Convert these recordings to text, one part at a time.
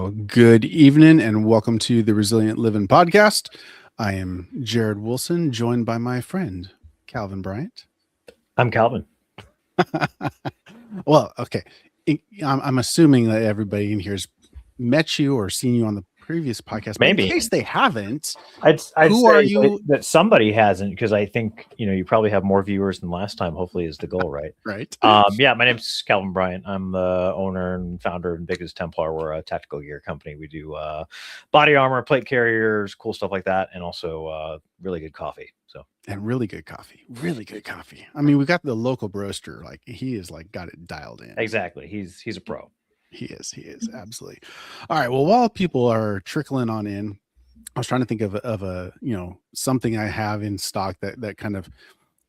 Well, good evening and welcome to the Resilient Living Podcast. I am Jared Wilson, joined by my friend, Calvin Bryant. I'm Calvin. Well, okay. I'm assuming that everybody in here has met you or seen you on the previous podcast. Maybe. But in case they haven't, I'd who say are you? that somebody hasn't, because I think you probably have more viewers than last time. Hopefully, is the goal, right? Right. Yeah, my name's Calvin Bryant. I'm the owner and founder of Invictus Templar. We're a tactical gear company. We do body armor, plate carriers, cool stuff like that, and also really good coffee. And really good coffee. Really good coffee. I mean, we got the local broaster. Like he is got it dialed in. Exactly. He's a pro. He is absolutely. All right. Well, while people are trickling on in, I was trying to think of a something I have in stock that kind of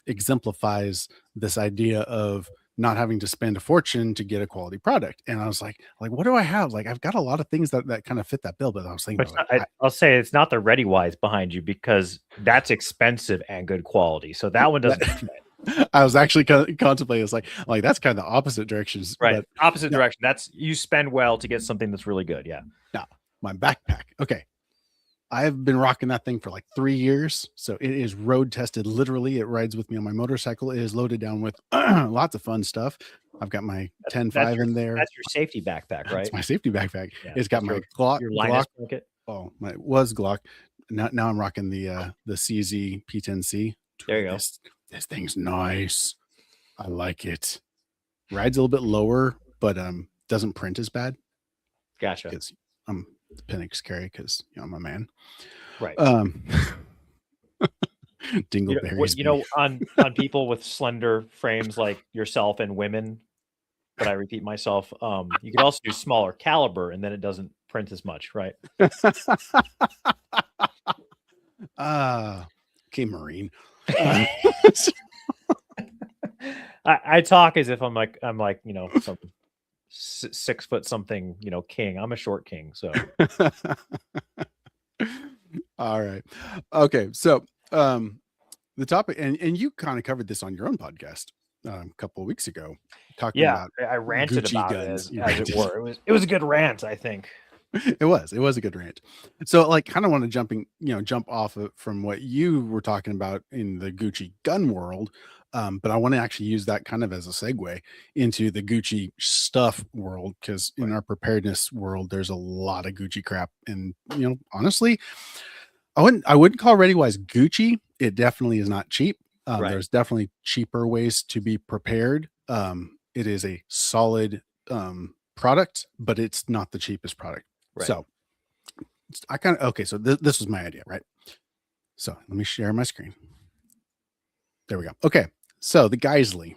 exemplifies this idea of not having to spend a fortune to get a quality product. And I was like, what do I have? Like, I've got a lot of things that kind of fit that bill, but I was thinking, I'll say it's not the Ready Wise behind you, because that's expensive and good quality. So that one doesn't fit. I was actually contemplating. It's like that's kind of the opposite directions, right? But, opposite direction. That's you spend well to get something that's really good. Yeah. Now, my backpack. Okay. I've been rocking that thing for like 3 years. So it is road tested. Literally, it rides with me on my motorcycle. It is loaded down with lots of fun stuff. I've got my 10.5 in there. That's your safety backpack, right? It's my safety backpack. Yeah, it's got my Glock. Your Linus blanket. Oh, it was Glock. Now I'm rocking the CZ P10C. There you go. This thing's nice. I like it. Rides a little bit lower, but doesn't print as bad. Gotcha. Because I'm the Penix carry because I'm a man. Right. Dingleberries. On people with slender frames like yourself and women, but I repeat myself, you could also do smaller caliber and then it doesn't print as much, right? Okay, Marine. I talk as if I'm like some 6 foot something, king. I'm a short king, so. All right. Okay. So the topic, and you kind of covered this on your own podcast a couple of weeks ago, talking about I ranted Gucci about guns, it as it were. It was a good rant, I think. It was a good rant. So kind of want to jump off from what you were talking about in the Gucci gun world. But I want to actually use that kind of as a segue into the Gucci stuff world, because in our preparedness world, there's a lot of Gucci crap. And, honestly, I wouldn't call ReadyWise Gucci. It definitely is not cheap. There's definitely cheaper ways to be prepared. It is a solid product, but it's not the cheapest product. Right. So so this was my idea, right? So let me share my screen. There we go. Okay. So the Geisley,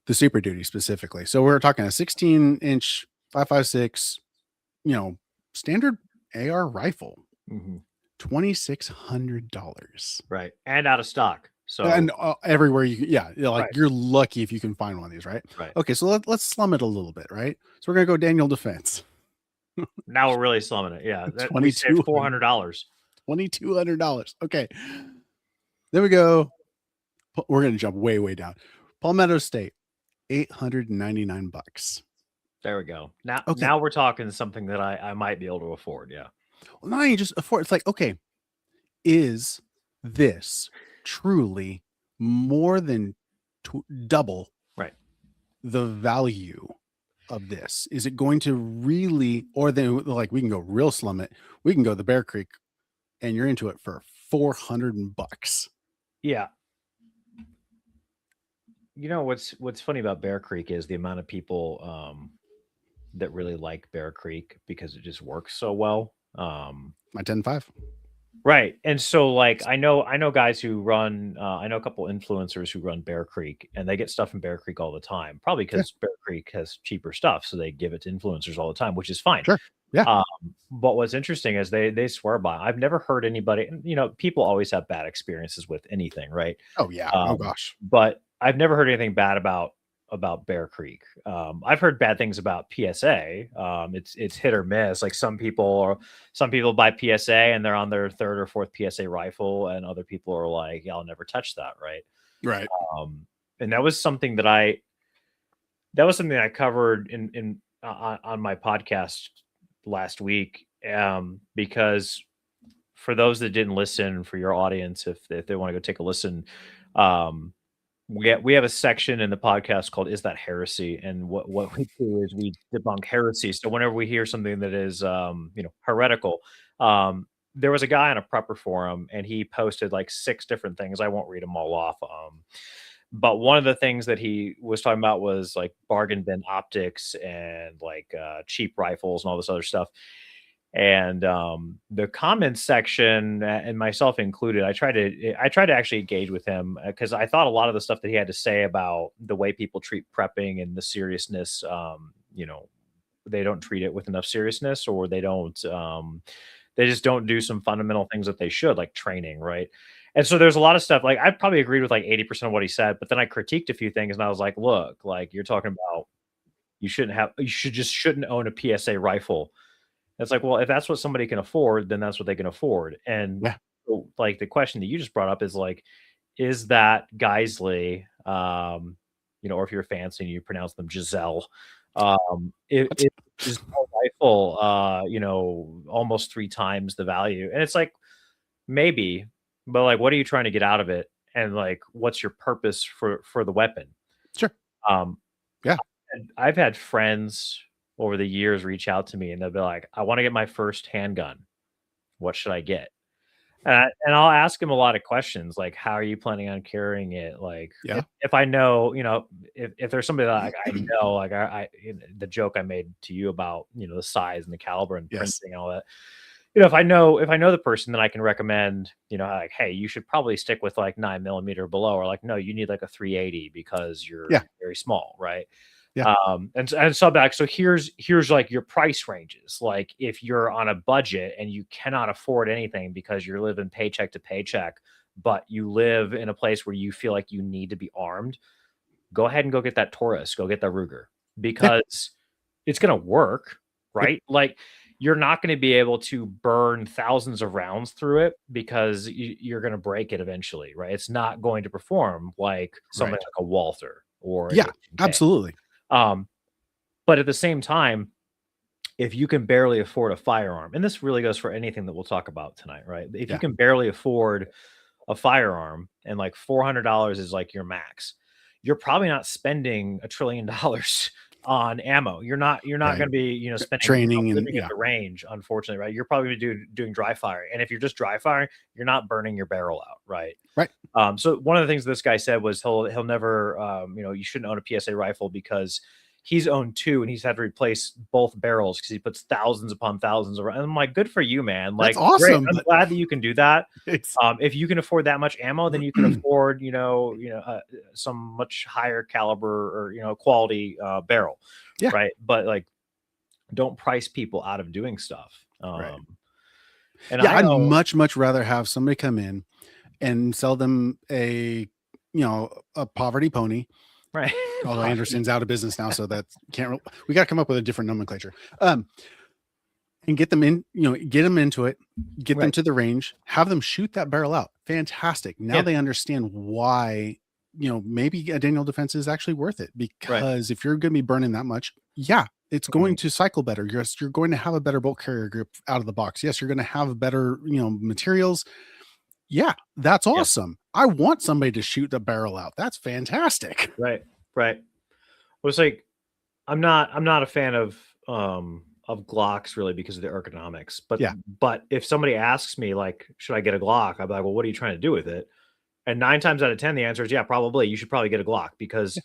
the Super Duty specifically. So we're talking a 16-inch 5.56, standard AR rifle, $2,600. Right, and out of stock. So and everywhere you're lucky if you can find one of these, right? Right. Okay, so let's slum it a little bit, right? So we're gonna go Daniel Defense. Now we're really slumming it. Yeah, $400. $2,200. Okay, there we go. We're going to jump way down. Palmetto State, $899. There we go. Now we're talking something that I might be able to afford. Yeah. Well, not you just afford. It's like, okay, is this truly more than double the value of this? Is it going to really, or then we can go real slum it. We can go the Bear Creek, and you're into it for $400. Yeah. What's funny about Bear Creek is the amount of people that really like Bear Creek because it just works so well. My 10.5. Right. And so I know guys who run I know a couple influencers who run Bear Creek, and they get stuff from Bear Creek all the time, probably because Bear Creek has cheaper stuff, so they give it to influencers all the time, which is fine. Sure. Yeah. But what's interesting is they swear by it. I've never heard anybody, people always have bad experiences with anything, right? Oh yeah. Oh gosh. But I've never heard anything bad about Bear Creek. I've heard bad things about PSA. It's hit or miss. Like some people buy PSA and they're on their 3rd or 4th PSA rifle, and other people are like, yeah, I'll never touch that. Right. And that was something that I covered on my podcast last week, because for those that didn't listen, for your audience, if they want to go take a listen, um, we have a section in the podcast called "Is That Heresy?" And what we do is we debunk heresy. So whenever we hear something that is heretical, um, there was a guy on a prepper forum, and he posted like 6 different things. I won't read them all off. But one of the things that he was talking about was like bargain bin optics and like cheap rifles and all this other stuff. And the comments section, and myself included, I tried to actually engage with him, because I thought a lot of the stuff that he had to say about the way people treat prepping and the seriousness, they don't treat it with enough seriousness, or they just don't do some fundamental things that they should, like training, right? And so there's a lot of stuff, like I probably agreed with like 80% of what he said, but then I critiqued a few things, and I was like, look, like you're talking about you shouldn't own a PSA rifle. It's like, well, if that's what somebody can afford, then that's what they can afford. And Yeah. so, like the question that you just brought up is like, is that Geisley, or if you're fancy and you pronounce them Giselle, What? it is a rifle, almost 3 times the value. And it's like, maybe, but like, what are you trying to get out of it? And like, what's your purpose for the weapon? Sure. Um, Yeah. and I've had friends over the years reach out to me, and they'll be like, "I want to get my first handgun. What should I get?" And I'll ask him a lot of questions, like, "How are you planning on carrying it?" Like, Yeah. if I know, if there's somebody that like, I know, like the joke I made to you about, the size and the caliber and Yes. printing and all that. If I know the person, then I can recommend, like, hey, you should probably stick with like 9 millimeter below, or like, no, you need like a 380 because you're Yeah. very small, right? Yeah. And so back. So here's like your price ranges. Like if you're on a budget and you cannot afford anything because you're living paycheck to paycheck, but you live in a place where you feel like you need to be armed, go ahead and go get that Taurus, go get that Ruger, Yeah. because it's going to work, Yep. right? Like you're not going to be able to burn thousands of rounds through it because you're going to break it eventually, right? It's not going to perform like something Right. like a Walther or an Yeah. H&K. Absolutely. Um, but at the same time, if you can barely afford a firearm, and this really goes for anything that we'll talk about tonight, right? If you Yeah. can barely afford a firearm and like $400 is like your max, you're probably not spending $1 trillion on ammo. You're not Right. going to be, spending, Training and living at yeah. the range, unfortunately, right? You're probably doing dry fire. And if you're just dry firing, you're not burning your barrel out, right? Right. So one of the things this guy said was he'll never, you shouldn't own a PSA rifle because he's owned 2 and he's had to replace both barrels because he puts thousands upon thousands around. And I'm like, good for you, man. That's Like, great. awesome. I'm But glad that you can do that. it's If you can afford that much ammo, then you can afford, some much higher caliber or quality barrel, yeah. right? But like, don't price people out of doing stuff. Right. And Yeah. I I'd know, much rather have somebody come in and sell them a poverty pony. right? Although Anderson's out of business now, so that we got to come up with a different nomenclature. And get them in, get them into it, get them Right. to the range, have them shoot that barrel out. Fantastic. Now Yeah. they understand why, maybe a Daniel defense is actually worth it, because if you're going to be burning that much, yeah, it's going to cycle better. You're going to have a better bolt carrier grip out of the box. Yes, you're going to have better, materials. Yeah, that's Yeah. awesome. I want somebody to shoot the barrel out. That's fantastic. Right. Right. Well, it's like I'm not a fan of Glocks really because of the ergonomics. But Yeah. but if somebody asks me like, should I get a Glock? I'd be like, well, what are you trying to do with it? And 9 times out of 10, the answer is yeah, probably. You should probably get a Glock because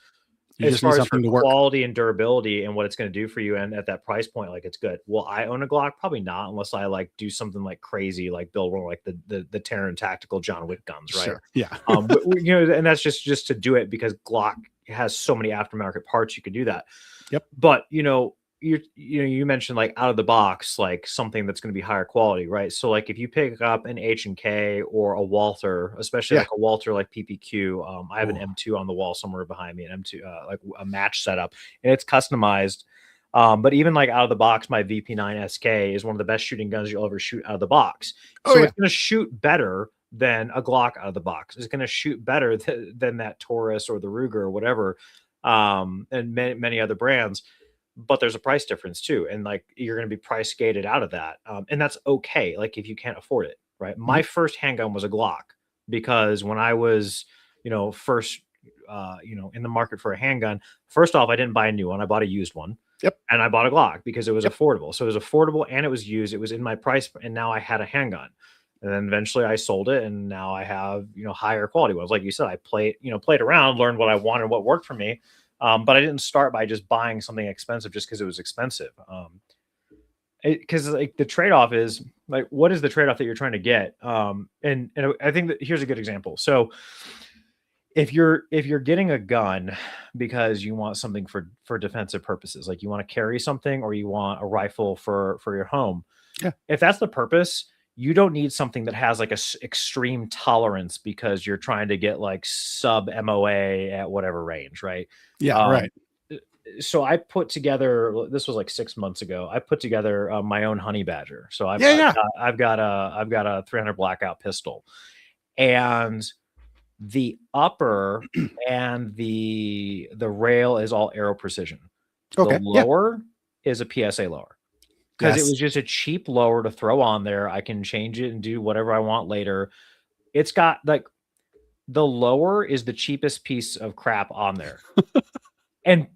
You as just need far as for something to work. quality and durability and what it's going to do for you, and at that price point, like it's good. Will I own a Glock? Probably not, unless I like do something like crazy, like build one like the Terran tactical John Wick guns, right? Sure. Yeah. And that's just to do it because Glock has so many aftermarket parts. You could do that. Yep. But you mentioned like out of the box, like something that's going to be higher quality, right? So like if you pick up an H&K or a Walther, especially Yeah. like a Walther like PPQ, I have an Ooh. M2 on the wall somewhere behind me, an M2 like a match setup, and it's customized. But even like out of the box, my VP9 SK is one of the best shooting guns you'll ever shoot out of the box. Oh, So yeah. it's going to shoot better than a Glock out of the box. It's going to shoot better than that Taurus or the Ruger or whatever, and many other brands. but there's a price difference too. And like, you're going to be price gated out of that. And that's okay. Like if you can't afford it, right? Mhm. My first handgun was a Glock because when I was, first, in the market for a handgun, first off, I didn't buy a new one. I bought a used one. Yep. And I bought a Glock because it was Yep. affordable. So it was affordable and it was used. It was in my price. And now I had a handgun. And then eventually I sold it. And now I have, higher quality ones. Like you said, I played around, learned what I wanted, what worked for me. But I didn't start by just buying something expensive just because it was expensive. Because like the trade-off is like, what is the trade-off that you're trying to get? And I think that here's a good example. So if you're getting a gun because you want something for defensive purposes, like you want to carry something or you want a rifle for your home, Yeah. if that's the purpose, you don't need something that has like extreme tolerance because you're trying to get like sub MOA at whatever range, right? Yeah. Right. So I put together, this was like 6 months ago. I put together my own honey badger. So Yeah. I've got a 300 blackout pistol, and the upper and the rail is all Aero Precision. Okay. The lower is a PSA lower because it Yes. was just a cheap lower to throw on there. I can change it and do whatever I want later. It's got like, the lower is the cheapest piece of crap on there. And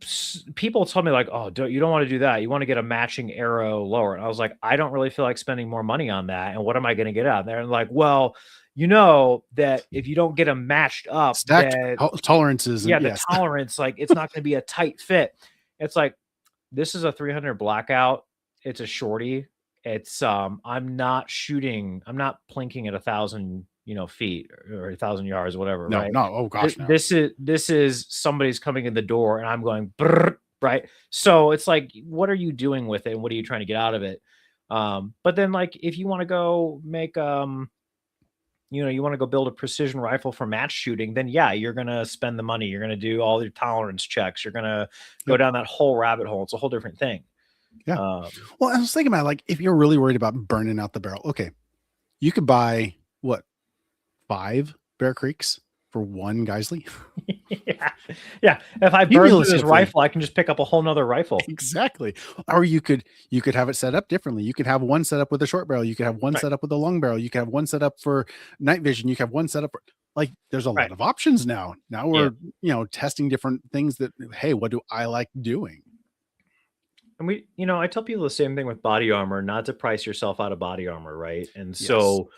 people tell me like, oh, you don't want to do that. You want to get a matching arrow lower. And I was like, I don't really feel like spending more money on that. And what am I going to get out there? And like, well, that if you don't get them matched up, Stacked that tolerances. yeah, And, the yes. tolerance, like it's not going to be a tight fit. It's like, this is a 300 blackout. It's a shorty. It's I'm not plinking at 1,000 feet or 1,000 yards or whatever. No. Right. No. Oh gosh. No. This is somebody's coming in the door and I'm going brrr, right. So it's like, what are you doing with it and what are you trying to get out of it? But then like, if you want to go make you want to go build a precision rifle for match shooting, then yeah, you're going to spend the money. You're going to do all your tolerance checks. You're going to go down that whole rabbit hole. It's a whole different thing. Yeah. Well, I was thinking about like, if you're really worried about burning out the barrel, okay, you could buy what, 5 Bear Creeks for 1 Geisley? Yeah. If I burn through this rifle, I can just pick up a whole nother rifle. Exactly. Or you could have it set up differently. You could have one set up with a short barrel. You could have one set up with a long barrel. You could have one set up for night vision. You could have one set up for, like, there's a lot of options now. Now we're, testing different things that, hey, what do I like doing? And I tell people the same thing with body armor, not to price yourself out of body armor, right? And so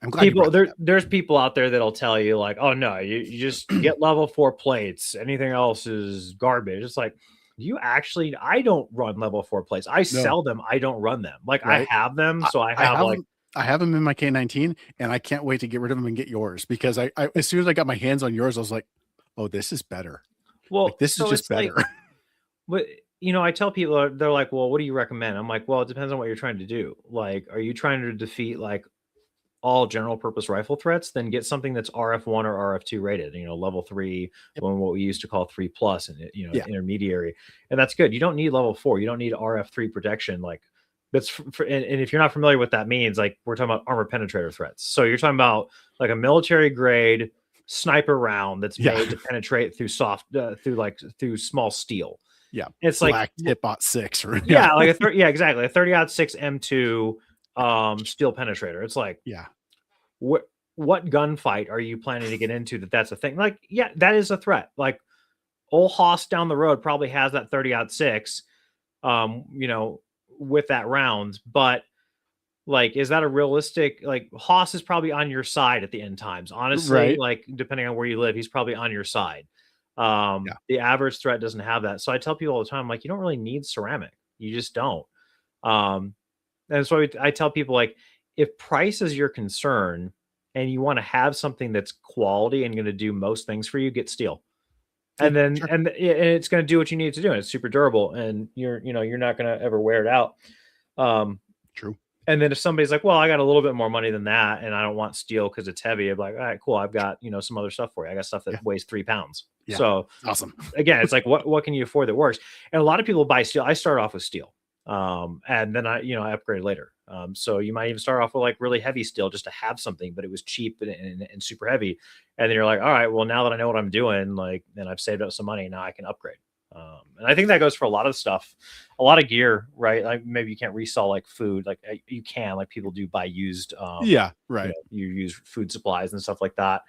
I'm glad there's people out there that'll tell you like, oh no, you just get level 4 plates. Anything else is garbage. It's like, I don't run level 4 plates. I sell them. I don't run them. Like I have them. So I have them in my K19 and I can't wait to get rid of them and get yours, because I as soon as I got my hands on yours, I was like, oh, this is better. Well, like, this is just better. Like, but I tell people, they're like, well, what do you recommend? I'm like, well, it depends on what you're trying to do. Like, are you trying to defeat like all general purpose rifle threats? Then get something that's RF1 or RF2 rated, level 3, when what we used to call 3+ and intermediary. And that's good. You don't need level 4. You don't need RF3 protection. Like that's and if you're not familiar with what that means, like we're talking about armor penetrator threats. So you're talking about like a military grade sniper round that's made to penetrate through through small steel. Yeah. It's Black like Tip-Bot 6. Or, like exactly. A 30-06 M2 steel penetrator. It's like, what gunfight are you planning to get into that's a thing? Like, yeah, that is a threat. Like old Haas down the road probably has that 30-06 with that round, but like, is that a realistic, like Haas is probably on your side at the end times, honestly, like depending on where you live, he's probably on your side. The average threat doesn't have that. So I tell people all the time, like, you don't really need ceramic. You just don't. And so I tell people, like, if price is your concern and you want to have something that's quality and going to do most things for you, get steel. And then, and it's going to do what you need to do. And it's super durable and you're not going to ever wear it out. True. And then if somebody's like, well, I got a little bit more money than that and I don't want steel because it's heavy, I'm like, all right, cool. I've got, some other stuff for you. I got stuff that weighs 3 pounds. Yeah. So awesome. Again, it's like, what can you afford that works? And a lot of people buy steel. I start off with steel. And then I upgrade later. So you might even start off with like really heavy steel just to have something, but it was cheap and super heavy. And then you're like, all right, well, now that I know what I'm doing, like, and I've saved up some money, now I can upgrade. And I think that goes for a lot of stuff, a lot of gear, right? Like maybe you can't resell like food, like you can, like people do buy used, Yeah, you right. know, you use food supplies and stuff like that.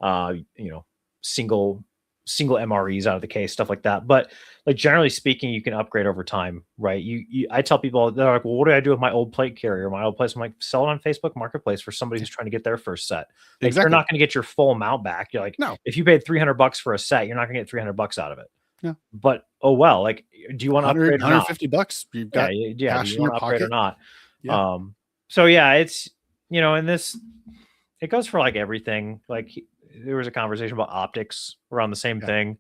You know, single single MREs out of the case, stuff like that. But like generally speaking, you can upgrade over time, right? I tell people they're like, well, what do I do with my old plate carrier, my old place? I'm like, sell it on Facebook Marketplace for somebody who's trying to get their first set. Like you're Exactly. not going to get your full amount back. You're like, No, if you paid $300 for a set, you're not going to get $300 out of it. no. But oh well, like, do you want to 100, upgrade or not? $150. You've Yeah, got yeah. Do cash you in want your to upgrade or pocket. not? Yeah. So yeah, it's in this it goes for like everything. Like there was a conversation about optics around the same Yeah. thing,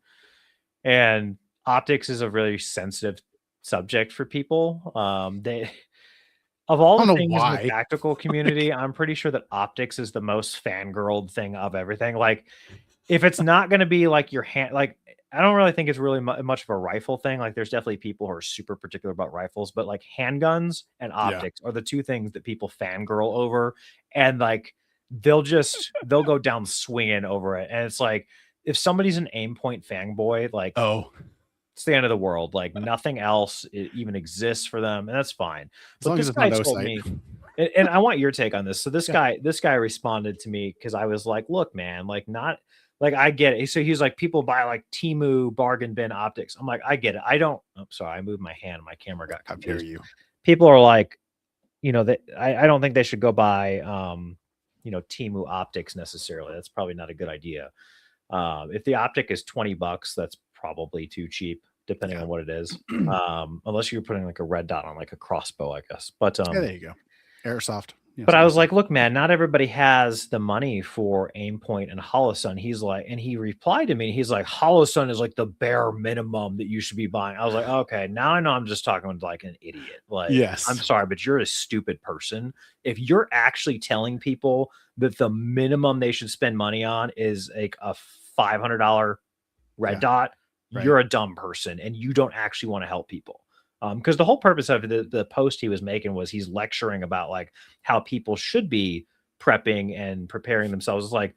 and optics is a really sensitive subject for people. They of all I the don't know things in the why. tactical community, I'm pretty sure that optics is the most fangirled thing of everything. Like if it's not going to be like your hand, like I don't really think it's really much of a rifle thing. Like there's definitely people who are super particular about rifles, but like handguns and Yeah. optics are the two things that people fangirl over, and like they'll go down swinging over it. And it's like if somebody's an aim point fanboy, like Oh, it's the end of the world. Like nothing else even exists for them, and that's fine. as But long as this it's guy not told O-site. me, and I want your take on this. So Yeah. this guy responded to me because I was like, "Look, man, like not like I get it." So he's like, "People buy like Timu bargain bin optics." I'm like, "I get it. I don't." I'm sorry, I moved my hand. My camera got How dare confused. you? People are like, that I don't think they should go buy, Timu optics necessarily. That's probably not a good idea. If the optic is $20, that's probably too cheap, depending Yeah. on what it is. Unless you're putting like a red dot on like a crossbow, I guess. Yeah, there you go. Airsoft. Yeah, But I something like was that. like, look, man, not everybody has the money for Aimpoint and Holosun. He's like, and he replied to me, he's like, Holosun is like the bare minimum that you should be buying. I was like, okay, now I know I'm just talking like an idiot. Like, I'm Yes. sorry, but you're a stupid person. If you're actually telling people that the minimum they should spend money on is like a $500 red Yeah. dot, Right. you're a dumb person and you don't actually want to help people. Because the whole purpose of the post he was making was he's lecturing about like how people should be prepping and preparing themselves. It's like,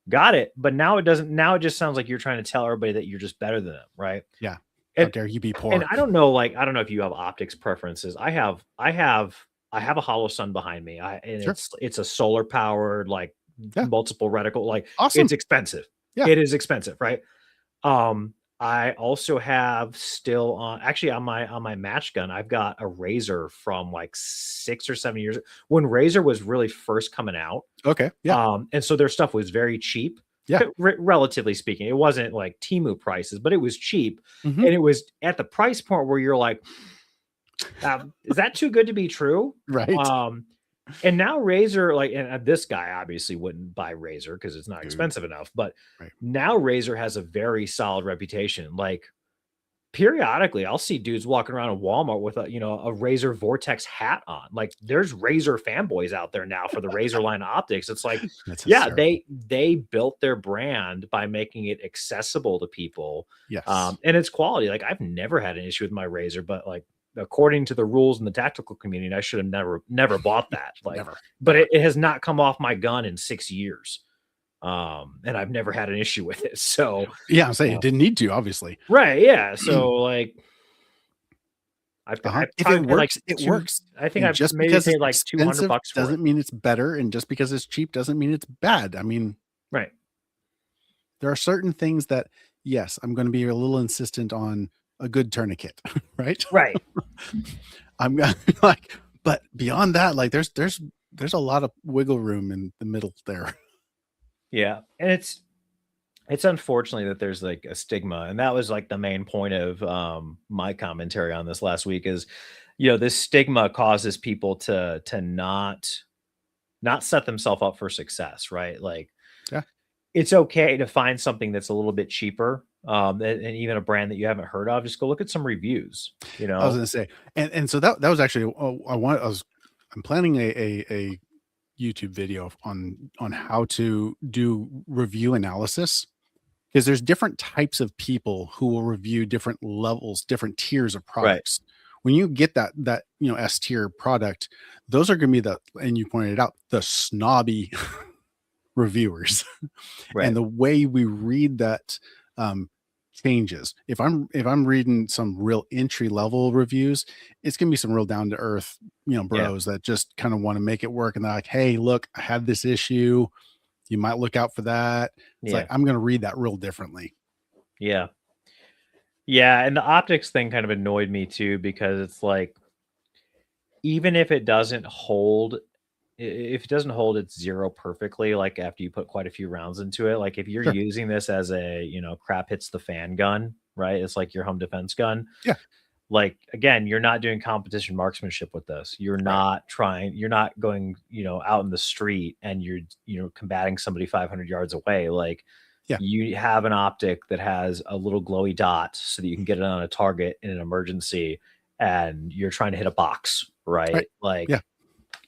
got it. But now it doesn't, now it just sounds like you're trying to tell everybody that you're just better than them. Right. Yeah. How And dare you be and poor? I don't know, like, I don't know if you have optics preferences. I have a hollow sun behind me. And Sure. it's a solar powered, like Yeah. multiple reticle, like Awesome. it's expensive. Yeah. It is expensive, right? I also have still on actually on my match gun, I've got a razor from like 6 or 7 years when razor was really first coming out. Okay. Yeah. And so their stuff was very cheap, Yeah. relatively speaking. It wasn't like Timu prices, but it was cheap, Mhm. and it was at the price point where you're like, is that too good to be true? Right. And now Razer, like, and this guy obviously wouldn't buy Razer because it's not Dude. expensive enough, but Right. now Razer has a very solid reputation. Like periodically, I'll see dudes walking around in Walmart with a Razer Vortex hat on. Like there's Razer fanboys out there now for the Razer line of optics. It's like, That's yeah, hysterical. they built their brand by making it accessible to people, Yes. and its quality. Like I've never had an issue with my Razer, but like according to the rules in the tactical community, I should have never bought that. Like, Never. but it has not come off my gun in 6 years. And I've never had an issue with it. So Yeah, I'm saying it didn't need to, obviously. right, yeah. So like I've If probably it paid, like, works, it works. I think And I've just maybe because paid it's like 200 expensive bucks for it. doesn't mean it's better, and just because it's cheap doesn't mean it's bad. I mean, Right. there are certain things that, yes, I'm going to be a little insistent on a good tourniquet, right? Right. I'm gonna like, but beyond that, like there's a lot of wiggle room in the middle there. Yeah. And it's unfortunately that there's like a stigma. And that was like the main point of my commentary on this last week is, this stigma causes people to not set themselves up for success, right? Like Yeah. it's okay to find something that's a little bit cheaper, and even a brand that you haven't heard of. Just go look at some reviews. I was gonna say, and so that was actually I'm planning a YouTube video on how to do review analysis, because there's different types of people who will review different levels, different tiers of Right. products. When you get that S tier product, those are going to be and you pointed it out, the snobby reviewers. Right. And the way we read that changes. If I'm reading some real entry level reviews, it's gonna be some real down to earth, Yeah. bros that just kind of want to make it work. And they're like, hey, look, I had this issue. You might look out for that. It's like Yeah. I'm gonna read that real differently. Yeah. Yeah. And the optics thing kind of annoyed me too, because it's like, even if it doesn't hold, if it doesn't hold its zero perfectly, like after you put quite a few rounds into it, like if you're Sure. using this as a, crap hits the fan gun, right? It's like your home defense gun. Yeah. Like again, you're not doing competition marksmanship with this. Right. You're not going, out in the street and you're, combating somebody 500 yards away. Like Yeah. you have an optic that has a little glowy dot so that you can get it on a target in an emergency, and you're trying to hit a box, Right. right? Like Yeah.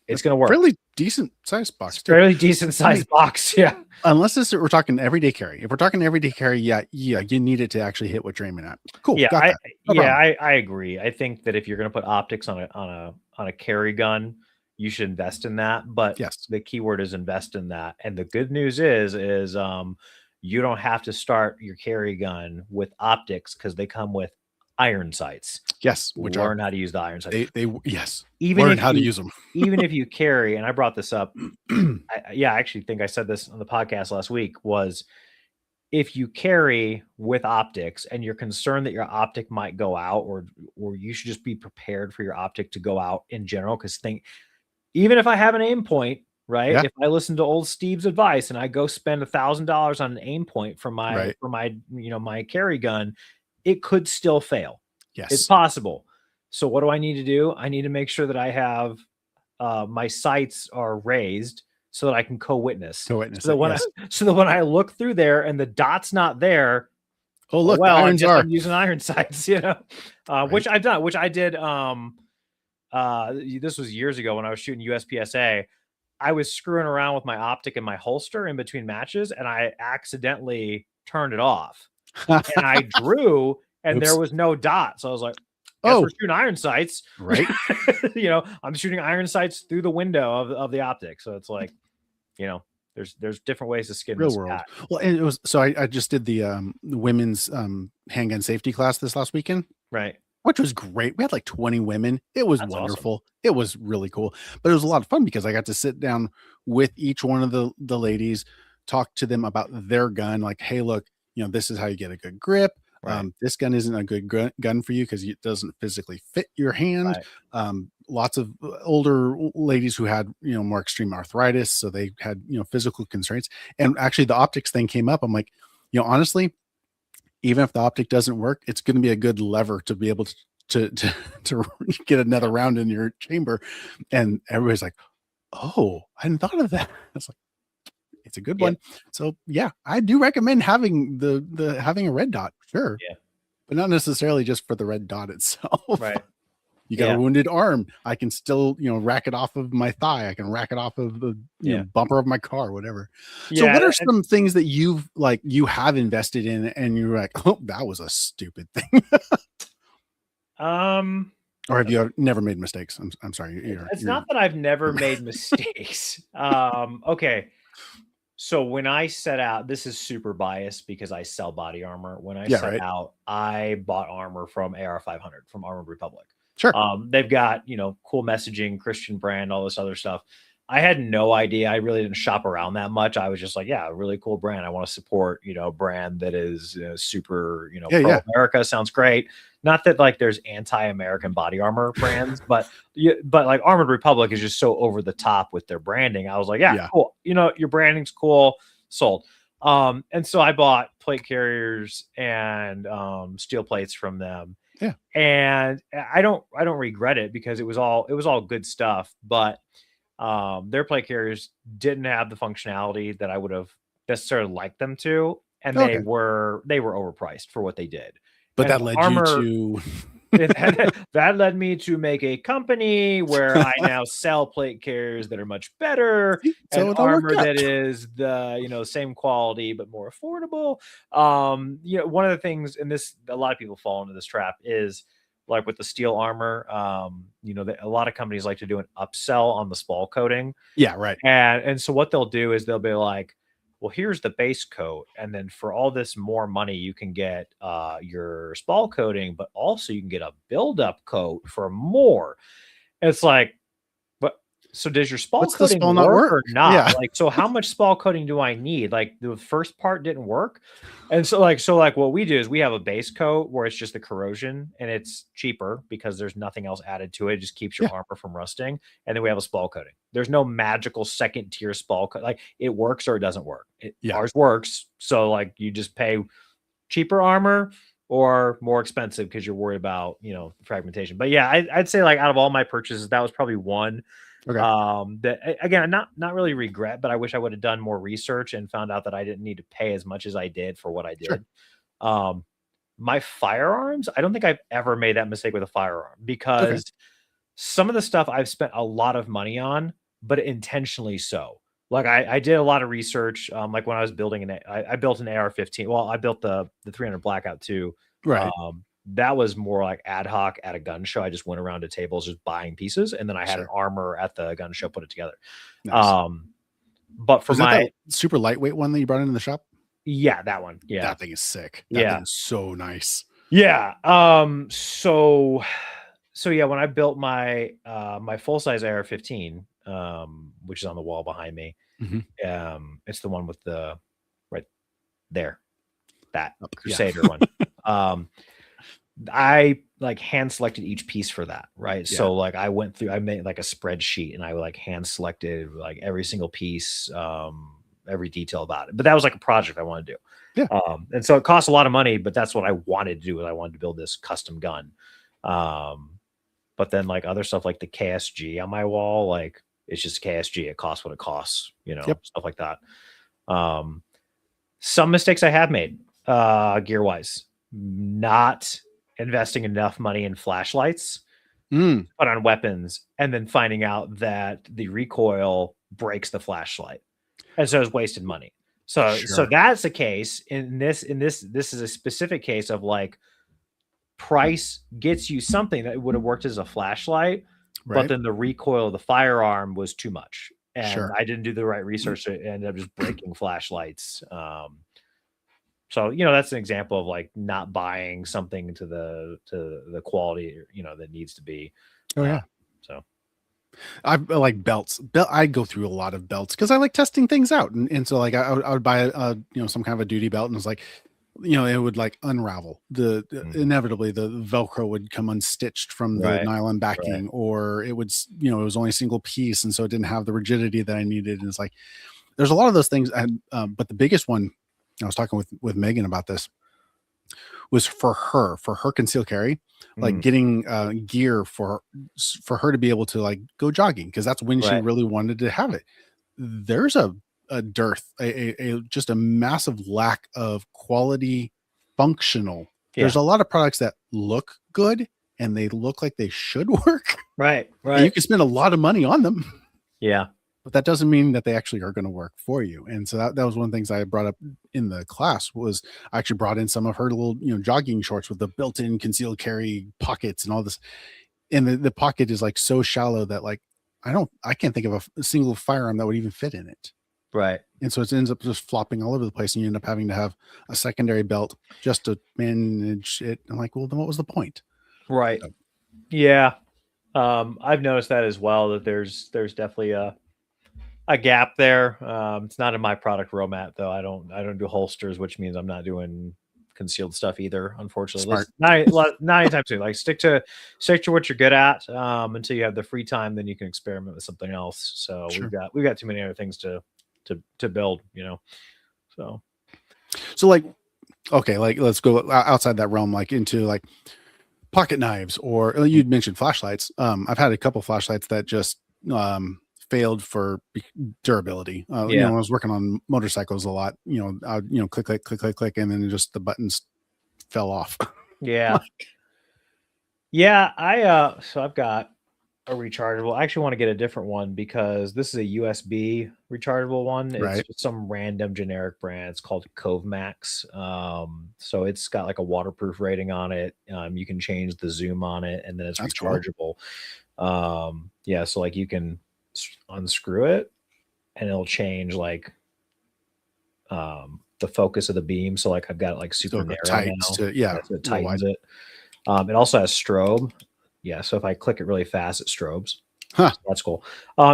A it's going to work. fairly decent sized It's box too. fairly decent I mean, sized box. Yeah. unless we're talking everyday carry. If we're talking everyday carry, yeah, you need it to actually hit what you're aiming at. Cool. Yeah. Got that. No problem. I agree. I think that if you're going to put optics on a carry gun, you should invest in that. But Yes. the keyword is invest in that. And the good news is you don't have to start your carry gun with optics, because they come with iron sights. Yes. Which Learn how to use the iron sights. they yes. Even Learn if how to you use them. even if you carry, and I brought this up, I actually think I said this on the podcast last week, was if you carry with optics and you're concerned that your optic might go out, or you should just be prepared for your optic to go out in general. Because even if I have an aim point, right? Yeah. If I listen to old Steve's advice and I go spend $1,000 on an aim point for Right. my carry gun, it could still fail. It's Yes. possible. So what do I need to do? I need to make sure that I have my sights are raised so that I can co-witness. Co-witness So that it. Yes. so that when I look through there and the dot's not there, Oh, look, the well, I irons guess are. I'm using iron sights, which I've done, which I did. This was years ago when I was shooting USPSA. I was screwing around with my optic and my holster in between matches, and I accidentally turned it off. And I drew, and there Oops. was no dot. So I was like, guess Oh, we're shooting iron sights. right. I'm shooting iron sights through the window of the optic. So it's like, there's different ways to skin Real this world. cat. Well, and it was so I just did the women's handgun safety class this last weekend, Right. which was great. We had like 20 women. It was That's wonderful. awesome. It was really cool. But it was a lot of fun because I got to sit down with each one of the ladies, talk to them about their gun, like, hey, look, this is how you get a good grip. Right. This gun isn't a good gun for you because it doesn't physically fit your hand. Right. Lots of older ladies who had more extreme arthritis, so they had physical constraints. And actually, the optics thing came up. I'm like, honestly, even if the optic doesn't work, it's going to be a good lever to be able to get another round in your chamber. And everybody's like, oh, I hadn't thought of that. It's like, it's a good one. So yeah, I do recommend having having a red dot, sure. Yeah. But not necessarily just for the red dot itself. Right. You got a wounded arm, I can still, rack it off of my thigh. I can rack it off of the bumper of my car, whatever. So what are some things that you have invested in and you're like, oh, that was a stupid thing? Or have you never made mistakes? I'm sorry. It's not that I've never made mistakes. Okay. So when I set out, this is super biased because I sell body armor. When I set out, I bought armor from AR500, from Armored Republic. Sure. They've got, cool messaging, Christian brand, all this other stuff. I had no idea. I really didn't shop around that much. I was just like, yeah, a really cool brand. I want to support, a brand that is super, pro America. Sounds great. Not that like there's anti-American body armor brands, but like Armored Republic is just so over the top with their branding. I was like, yeah. Cool. Your branding's cool. Sold. And so I bought plate carriers and steel plates from them. Yeah. And I don't regret it because it was all good stuff, but their plate carriers didn't have the functionality that I would have necessarily liked them to, and they were overpriced for what they did. But that led you to that led me to make a company where I now sell plate carriers that are much better and armor that is the same quality but more affordable. One of the things, and this a lot of people fall into this trap, is like with the steel armor, a lot of companies like to do an upsell on the spall coating. Yeah, right. And so what they'll do is they'll be like, well, here's the base coat, and then for all this more money, you can get your spall coating, but also you can get a build-up coat for more. It's like, but so does your spall What's the coating spell not work work? or not? Yeah. Like, so how much spall coating do I need? Like the first part didn't work. And so what we do is we have a base coat where it's just the corrosion and it's cheaper because there's nothing else added to it. It just keeps your Yeah. armor from rusting. And then we have a spall coating. There's no magical second tier spall coat. Like it works or it doesn't work. Yeah. Ours works. So like you just pay cheaper armor or more expensive because you're worried about, fragmentation. But yeah, I'd say like out of all my purchases, that was probably one Okay. that again, not really regret, but I wish I would have done more research and found out that I didn't need to pay as much as I did for what I did. Sure. My firearms, I don't think I've ever made that mistake with a firearm because some of the stuff I've spent a lot of money on, but intentionally so. Like I did a lot of research. Like when I was building I built an AR-15. Well, I built the 300 Blackout too. Right. That was more like ad hoc at a gun show. I just went around to tables just buying pieces, and then I had an armor at the gun show, put it together. Nice. But for that super lightweight one that you brought into the shop? Yeah, that one. Yeah, that thing is sick. That thing is so nice. Yeah. So yeah, when I built my my full size AR-15, which is on the wall behind me, it's the one with the right there, that Crusader one. I like hand selected each piece for that, right? Yeah. So like I made like a spreadsheet and I like hand selected like every single piece, every detail about it. But that was like a project I wanted to do. Yeah. And so it cost a lot of money, but that's what I wanted to do. I wanted to build this custom gun. But then like other stuff like the KSG on my wall, like it's just KSG. It costs what it costs, stuff like that. Some mistakes I have made, gear wise, not investing enough money in flashlights, put on weapons, and then finding out that the recoil breaks the flashlight, and so it's wasted money. So that's the case in this. This is a specific case of like price gets you something that would have worked as a flashlight, but then the recoil of the firearm was too much, and I didn't do the right research. It ended up just breaking flashlights. So, that's an example of like not buying something to the quality, that needs to be. Oh yeah. So I like belts. I go through a lot of belts because I like testing things out. And so like I would buy some kind of a duty belt, and it's like, it would like unravel inevitably the Velcro would come unstitched from the nylon backing, or it would, it was only a single piece. And so it didn't have the rigidity that I needed. And it's like, there's a lot of those things. And, but the biggest one, I was talking with Megan about this, was for her concealed carry, like getting gear for her to be able to like go jogging, because that's when she really wanted to have it. There's a dearth, just a massive lack of quality functional. There's a lot of products that look good and they look like they should work. Right. And you can spend a lot of money on them. Yeah. But that doesn't mean that they actually are going to work for you. And so that was one of the things I brought up in the class, was I actually brought in some of her little, jogging shorts with the built-in concealed carry pockets and all this. And the pocket is like so shallow that like, I can't think of a single firearm that would even fit in it. Right. And so it ends up just flopping all over the place, and you end up having to have a secondary belt just to manage it. I'm like, well, then what was the point? Right. So. Yeah. I've noticed that as well, that there's definitely a gap there. It's not in my product roadmap though. I don't do holsters, which means I'm not doing concealed stuff either, unfortunately. Not anytime soon. Like stick to what you're good at until you have the free time, then you can experiment with something else. So we've got too many other things to build, so like, okay, like let's go outside that realm, like into like pocket knives, or you'd mentioned flashlights. I've had a couple flashlights that just failed for durability. When I was working on motorcycles a lot, I'd click, and then just the buttons fell off. Yeah. Yeah. So I've got a rechargeable. I actually want to get a different one because this is a USB rechargeable one. It's just some random generic brand. It's called Cove Max. So it's got like a waterproof rating on it. You can change the zoom on it, and then it's rechargeable. Cool. So like you can unscrew it and it'll change like the focus of the beam. So like I've got it like So super it narrow tights now. to, yeah, So it a little tightens wide. it. It also has strobe. Yeah, so if I click it really fast, it strobes. Huh. So that's cool.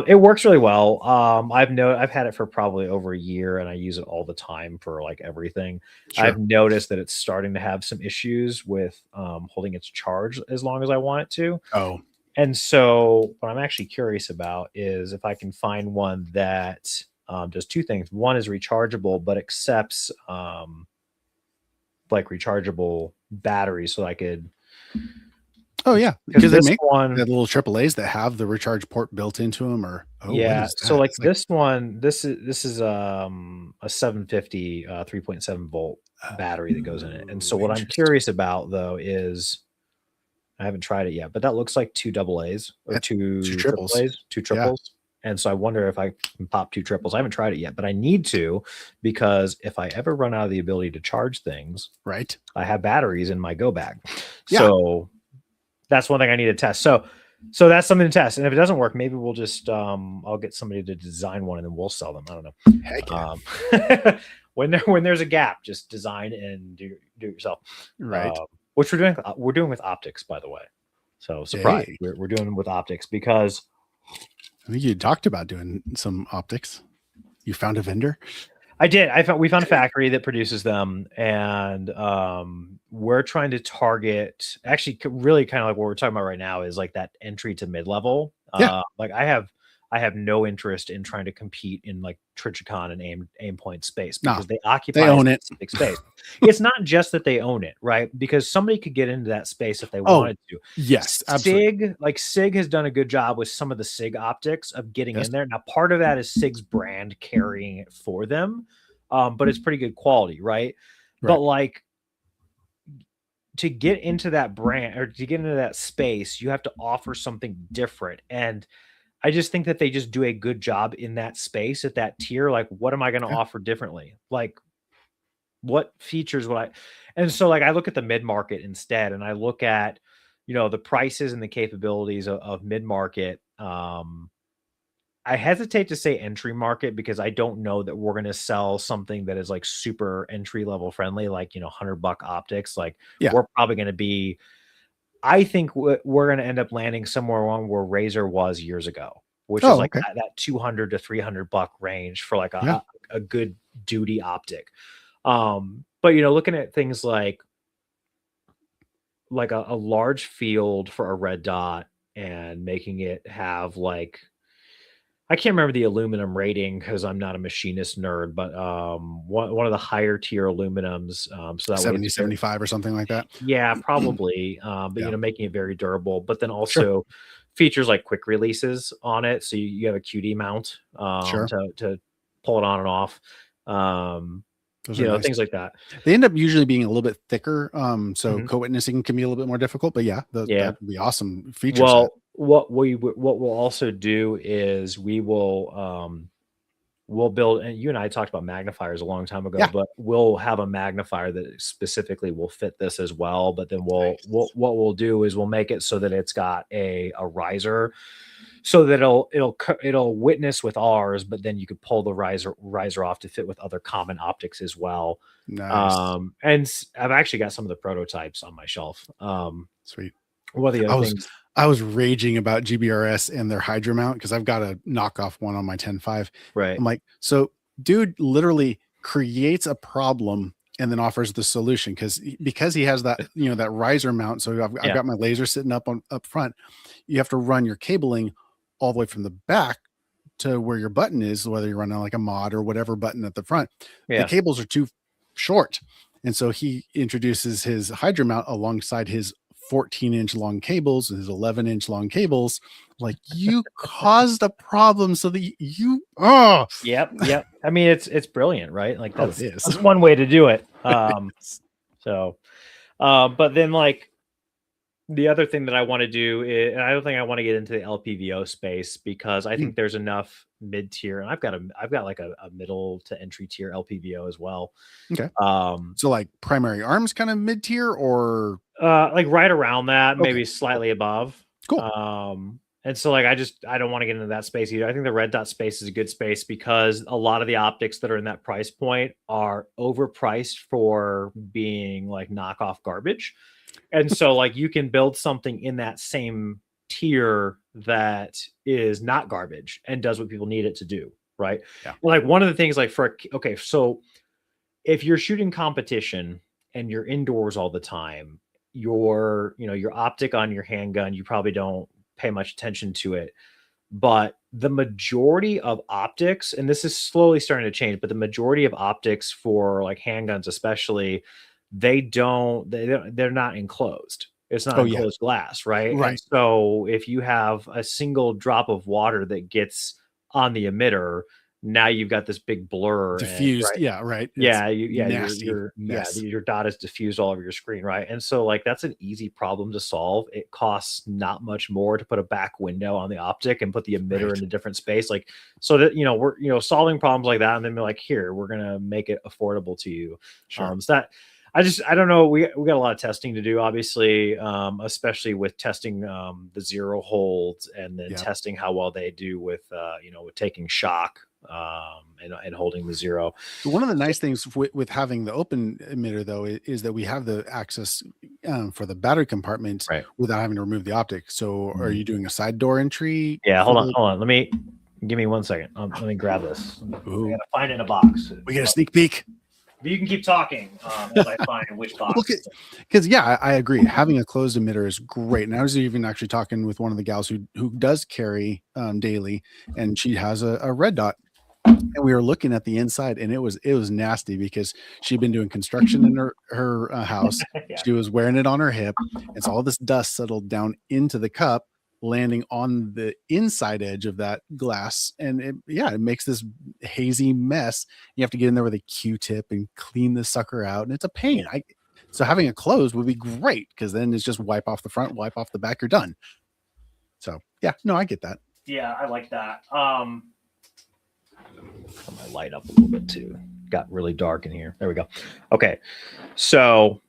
It works really well. I've had it for probably over a year, and I use it all the time for like everything. I've Sure. noticed that it's starting to have some issues with holding its charge as long as I want it to. Oh, And so, what I'm actually curious about is if I can find one that does two things. One is rechargeable, but accepts like rechargeable batteries, so I could oh yeah, because because they this make one, the little AAA's that have the recharge port built into them. Or what yeah. is So that? like It's like, this one, this is a 750 3.7 volt battery that goes in it. And ooh, so what I'm interesting. curious about though is I haven't tried it yet, but that looks like two double A's or That two two triple triples. A's, two Yeah. triples. And so I wonder if I can pop two triples. I haven't tried it yet, but I need to because if I ever run out of the ability to charge things, Right. I have batteries in my go bag. Yeah. So that's one thing I need to test. So that's something to test. And if it doesn't work, maybe we'll just I'll get somebody to design one and then we'll sell them. I don't Heck yeah. know. When there's a gap, just design and do it yourself. Right. Which we're doing with optics, by the way. So surprise, Hey, we're doing with optics because I think you talked about doing some optics. You found a vendor. we found a factory that produces them, and we're trying to target actually really kind of like what we're talking about right now is like that entry to mid level. Yeah. Like I have no interest in trying to compete in like Trichicon and aim point space No, because they they occupy a own it. specific space. It's not just that they own it, right? Because somebody could get into that space if they Oh, wanted to. yes, absolutely. Sig has done a good job with some of the Sig optics of getting Yes. in there. Now, part of that is Sig's brand carrying it for them, but it's pretty good quality, right? But Right. like to get into that brand or to get into that space, you have to offer something different. And I just think that they just do a good job in that space at that tier. Like, what am I going to Yeah. offer differently? Like, what features would I? And so, like, I look at the mid market instead, and I look at, the prices and the capabilities of mid market. I hesitate to say entry market because I don't know that we're going to sell something that is like super entry level friendly, like, $100 optics. Like, Yeah. we're probably going to be, I think we're going to end up landing somewhere along where Razer was years ago, which is Oh, like okay. that 200 to $300 range for like Yeah. a good duty optic. But looking at things like a large field for a red dot and making it have like I can't remember the aluminum rating because I'm not a machinist nerd, but one of the higher tier aluminums, so that way 70, it's very 75 or something like that. yeah, probably, but Yeah. making it very durable, but then Sure. also features like quick releases on it, so you have a QD mount Sure. to pull it on and off, um, Those are nice. things like that. They end up usually being a little bit thicker. So Mhm. co-witnessing can be a little bit more difficult, but yeah, Yeah. that'd be awesome feature set. Well, what we'll also do is we'll build, and you and I talked about magnifiers a long time ago, Yeah. but we'll have a magnifier that specifically will fit this as well. But then Nice. what we'll do is we'll make it so that it's got a riser, so that it'll witness with ours, but then you could pull the riser off to fit with other common optics as well. Nice. I've actually got some of the prototypes on my shelf. Sweet. One of the I other was things, I was raging about GBRS and their Hydra mount because I've got a knockoff one on my 10.5. right? I'm like, so dude literally creates a problem and then offers the solution because he has that that riser mount. So I've Yeah, got my laser sitting up front. You have to run your cabling all the way from the back to where your button is, whether you're running like a mod or whatever button at the front. The yeah, cables are too short. And so he introduces his Hydra mount alongside his 14-inch long cables and his 11-inch long cables. Like, you caused a problem so that yep. I mean, it's brilliant, right? Like it is. that's one way to do it. So, but then like the other thing that I want to do is, and I don't think I want to get into the LPVO space because I Mm, think there's enough mid tier, and I've got like a middle to entry tier LPVO as well. okay. Um, So like primary arms kind of mid-tier or like right around that, okay, maybe cool. slightly above. Cool. Um, And so like I don't want to get into that space either. I think the red dot space is a good space because a lot of the optics that are in that price point are overpriced for being like knockoff garbage. And so like you can build something in that same tier that is not garbage and does what people need it to do, right? Yeah. Like one of the things like okay, so if you're shooting competition and you're indoors all the time, your optic on your handgun, you probably don't pay much attention to it. But the majority of optics, and this is slowly starting to change, but the majority of optics for like handguns, especially, they're not enclosed. It's not enclosed glass, right? Right. And so if you have a single drop of water that gets on the emitter, now you've got this big blur diffused. right? Yeah, right. Yeah, nasty your dot is diffused all over your screen, right? And so like that's an easy problem to solve. It costs not much more to put a back window on the optic and put the emitter in a different space, like so that we're solving problems like that, and then be like, here, we're gonna make it affordable to you. Sure. So that I don't know. We got a lot of testing to do, obviously, especially with testing the zero holds and then testing how well they do with with taking shock and holding the zero. One of the nice things with having the open emitter though is that we have the access for the battery compartment without having to remove the optic. So are you doing a side door entry? Yeah, hold on. Give me 1 second. Let me grab this. I gotta find it in a box. We get a sneak peek. But you can keep talking as I find which box. Because I agree. Having a closed emitter is great. And I was even actually talking with one of the gals who does carry daily, and she has a red dot. And we were looking at the inside, and it was nasty because she'd been doing construction in her house. She was wearing it on her hip, and so all this dust settled down into the cup, landing on the inside edge of that glass, and it makes this hazy mess. You have to get in there with a Q-tip and clean the sucker out, and it's a pain. So having a closed would be great because then it's just wipe off the front, wipe off the back, you're done. So yeah, no, I get that. Yeah, I like that. Put my light up a little bit too. Got really dark in here. There we go. Okay, so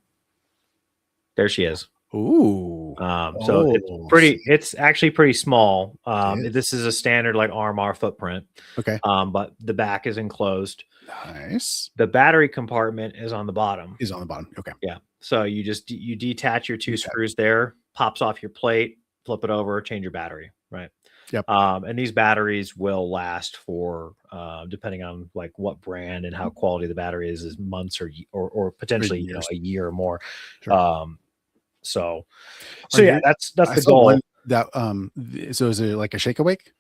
there she is. Ooh. So it's actually pretty small. This is a standard like RMR footprint. Okay. But the back is enclosed. Nice. The battery compartment is on the bottom. Okay. Yeah. So you detach your two screws there, pops off your plate, flip it over, change your battery. Right. Yep. And these batteries will last for depending on like what brand and how quality the battery is months or potentially a year or more. Sure. So yeah, that's the goal. So is it like a shake awake?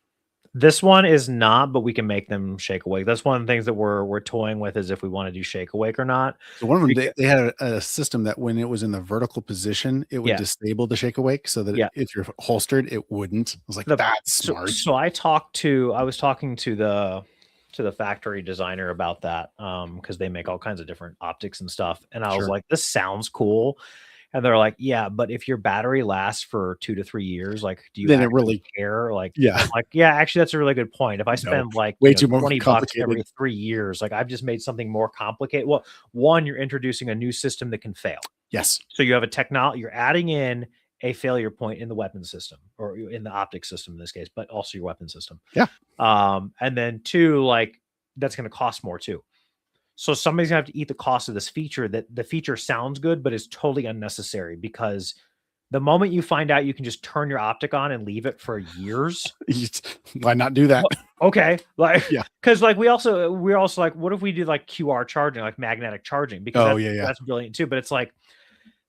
This one is not, but we can make them shake awake. That's one of the things that we're toying with, is if we want to do shake awake or not. So one of them, they had a system that when it was in the vertical position, it would disable the shake awake so that if you're holstered, it wouldn't. I was like, that's smart. So I was talking to the factory designer about that because they make all kinds of different optics and stuff, and I was like, this sounds cool. And they're like, yeah, but if your battery lasts for 2 to 3 years, like, do you then it really care? Like, yeah, I'm like, yeah, actually, that's a really good point. If I spend like way too more $20 every 3 years, like I've just made something more complicated. Well, one, you're introducing a new system that can fail. Yes. So you have a technology, you're adding in a failure point in the weapon system, or in the optic system in this case, but also your weapon system. Yeah. And then two, like that's going to cost more too. So somebody's gonna have to eat the cost of this feature, that the feature sounds good, but is totally unnecessary, because the moment you find out you can just turn your optic on and leave it for years, why not do that? Okay. Like, yeah. Cause like we're also like, what if we did like QR charging, like magnetic charging? Because that's brilliant too. But it's like,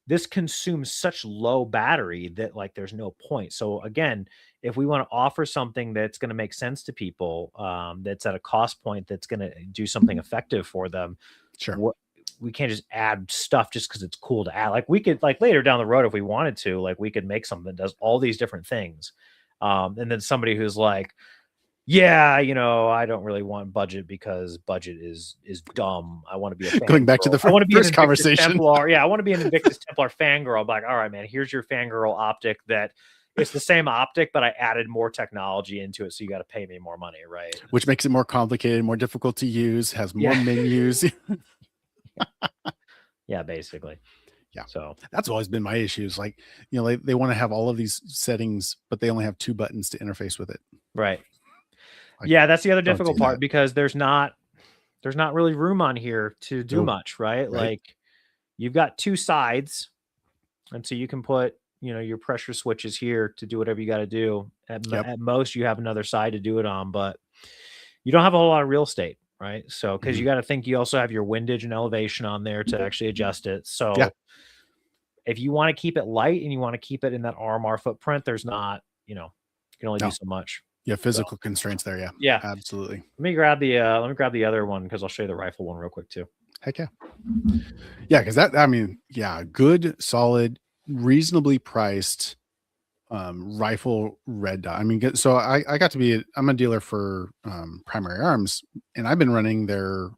this consumes such low battery that like, there's no point. So again, if we want to offer something that's going to make sense to people, that's at a cost point that's going to do something effective for them. Sure. We can't just add stuff just because it's cool to add. Like we could, like later down the road, if we wanted to, like we could make something that does all these different things. And then somebody who's like, yeah, I don't really want budget because budget is dumb. I want to be a going back to the first conversation. Templar. Yeah, I want to be an Invictus Templar fangirl. I'm like, all right, man, here's your fangirl optic that it's the same optic, but I added more technology into it, so you got to pay me more money, right? Which makes it more complicated, more difficult to use, has more menus. Yeah, basically. Yeah. So That's always been my issues. Like, you know, they want to have all of these settings, but they only have 2 buttons to interface with it. right. Like, Yeah, that's the other don't do difficult part that. because there's not really room on here to do No, much, right? right? Like you've got 2 sides, and so you can put, you know, your pressure switches here to do whatever you got to do. Yep. At most, you have another side to do it on, but you don't have a whole lot of real estate, right? So because you Mhm. got to think you also have your windage and elevation on there to actually adjust it. Yeah. So if you want to keep it light and you want to keep it in that RMR footprint, there's not, you know, you can only do No. so much. Yeah, So physical constraints there. Yeah. yeah, Absolutely. let me grab the other one because I'll show you the rifle one real quick too. Heck yeah. Yeah, because that, I mean, yeah, good, solid, reasonably priced rifle red dot. I mean, so I got to be, I'm a dealer for Primary Arms, and I've been running their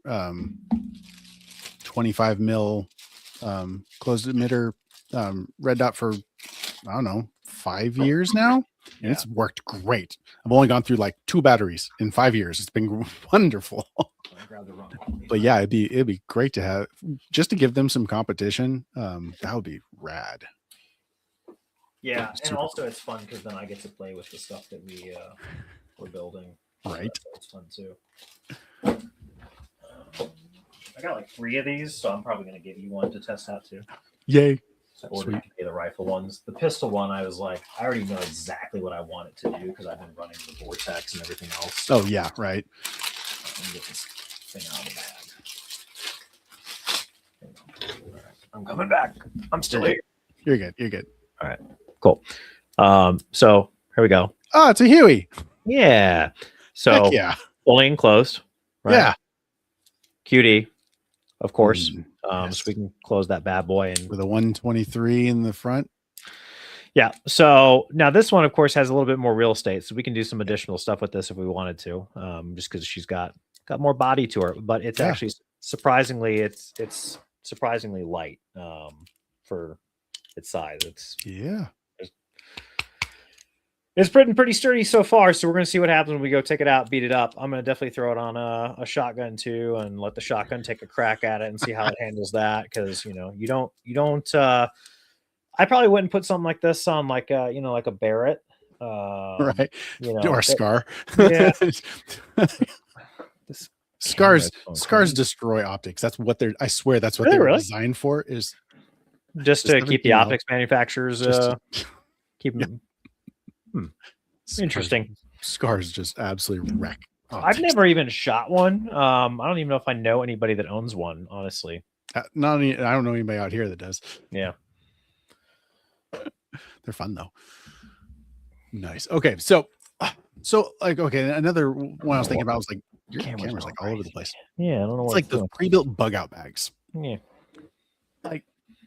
25 mil closed emitter red dot for, I don't know, 5 years now. And Yeah. it's worked great. I've only gone through like 2 batteries in 5 years. It's been wonderful. But yeah, it'd be great to have, just to give them some competition. That would be rad. Yeah, and Super also it's fun because then I get to play with the stuff that we're building. right. So it's fun too. I got like 3 of these, so I'm probably gonna give you one to test out too. Yay. I ordered the rifle ones. The pistol one, I was like, I already know exactly what I want it to do because I've been running the vortex and everything else. So Oh yeah, right. let me get this thing out of the bag. I'm coming back. I'm still here. You're good. You're good. All right. Cool. So here we go. Oh, it's a Huey. Yeah. So Heck yeah. fully enclosed. Right? Yeah. QD, of course. Yes. So we can close that bad boy and With a 123 in the front. yeah. So now this one, of course, has a little bit more real estate, so we can do some additional stuff with this if we wanted to. Just because she's got more body to her, but it's actually surprisingly it's surprisingly light for its size. It's pretty sturdy so far. So we're going to see what happens when we go take it out, beat it up. I'm going to definitely throw it on a shotgun too, and let the shotgun take a crack at it and see how it handles that. Because you know, you don't. I probably wouldn't put something like this on like like a Barrett, Right. You know, Or Scar. Yeah. Scars destroy optics. That's what they're, I swear that's what they're designed for, is just to keep the optics manufacturers keep them. Interesting. Scars just absolutely wreck optics. I've never even shot one. I don't even know if I know anybody that owns one, honestly. I don't know anybody out here that does. Yeah. They're fun though. Nice. Okay. So like, okay. Another one I was thinking about was like, your camera's like all over the place. Yeah. I don't know. It's like the pre-built bug out bags. Yeah. Like,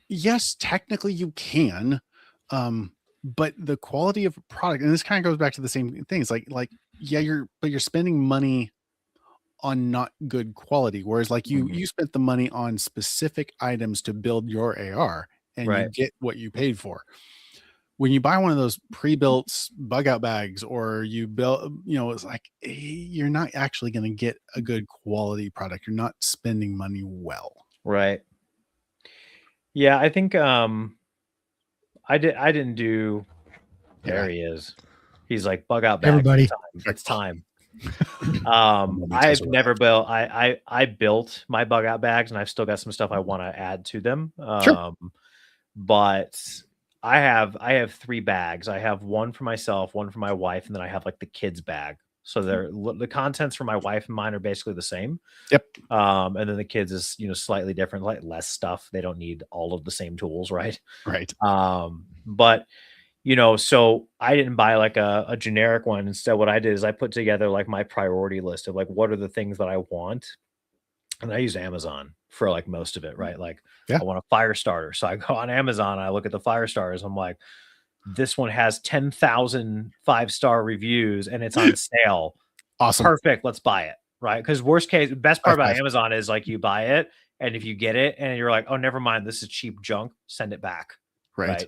yes, technically you can, but the quality of product, and this kind of goes back to the same things. Like, yeah, you're spending money on not good quality. Whereas like you spent the money on specific items to build your AR, and you get what you paid for. When you buy one of those pre-built bug out bags, or you build, it's like, you're not actually going to get a good quality product. You're not spending money well. Right. Yeah. I think, I didn't do. There he is. He's like, bug out bags. Everybody. It's time. I've never built. I built my bug out bags, and I've still got some stuff I want to add to them. Sure. But I have 3 bags. I have one for myself, one for my wife, and then I have like the kids bag. So the contents for my wife and mine are basically the same. Yep. And then the kids is slightly different, like less stuff. They don't need all of the same tools, right? Right. But so I didn't buy like a generic one. Instead, what I did is I put together like my priority list of like what are the things that I want. And I use Amazon for like most of it, right? Like I want a fire starter. So I go on Amazon, I look at the fire starters. I'm like, this one has 10,000 5-star reviews and it's on sale. Awesome. Perfect. Let's buy it. Right. Because best part about Amazon is like you buy it, and if you get it and you're like, oh, never mind, this is cheap junk, send it back. Right.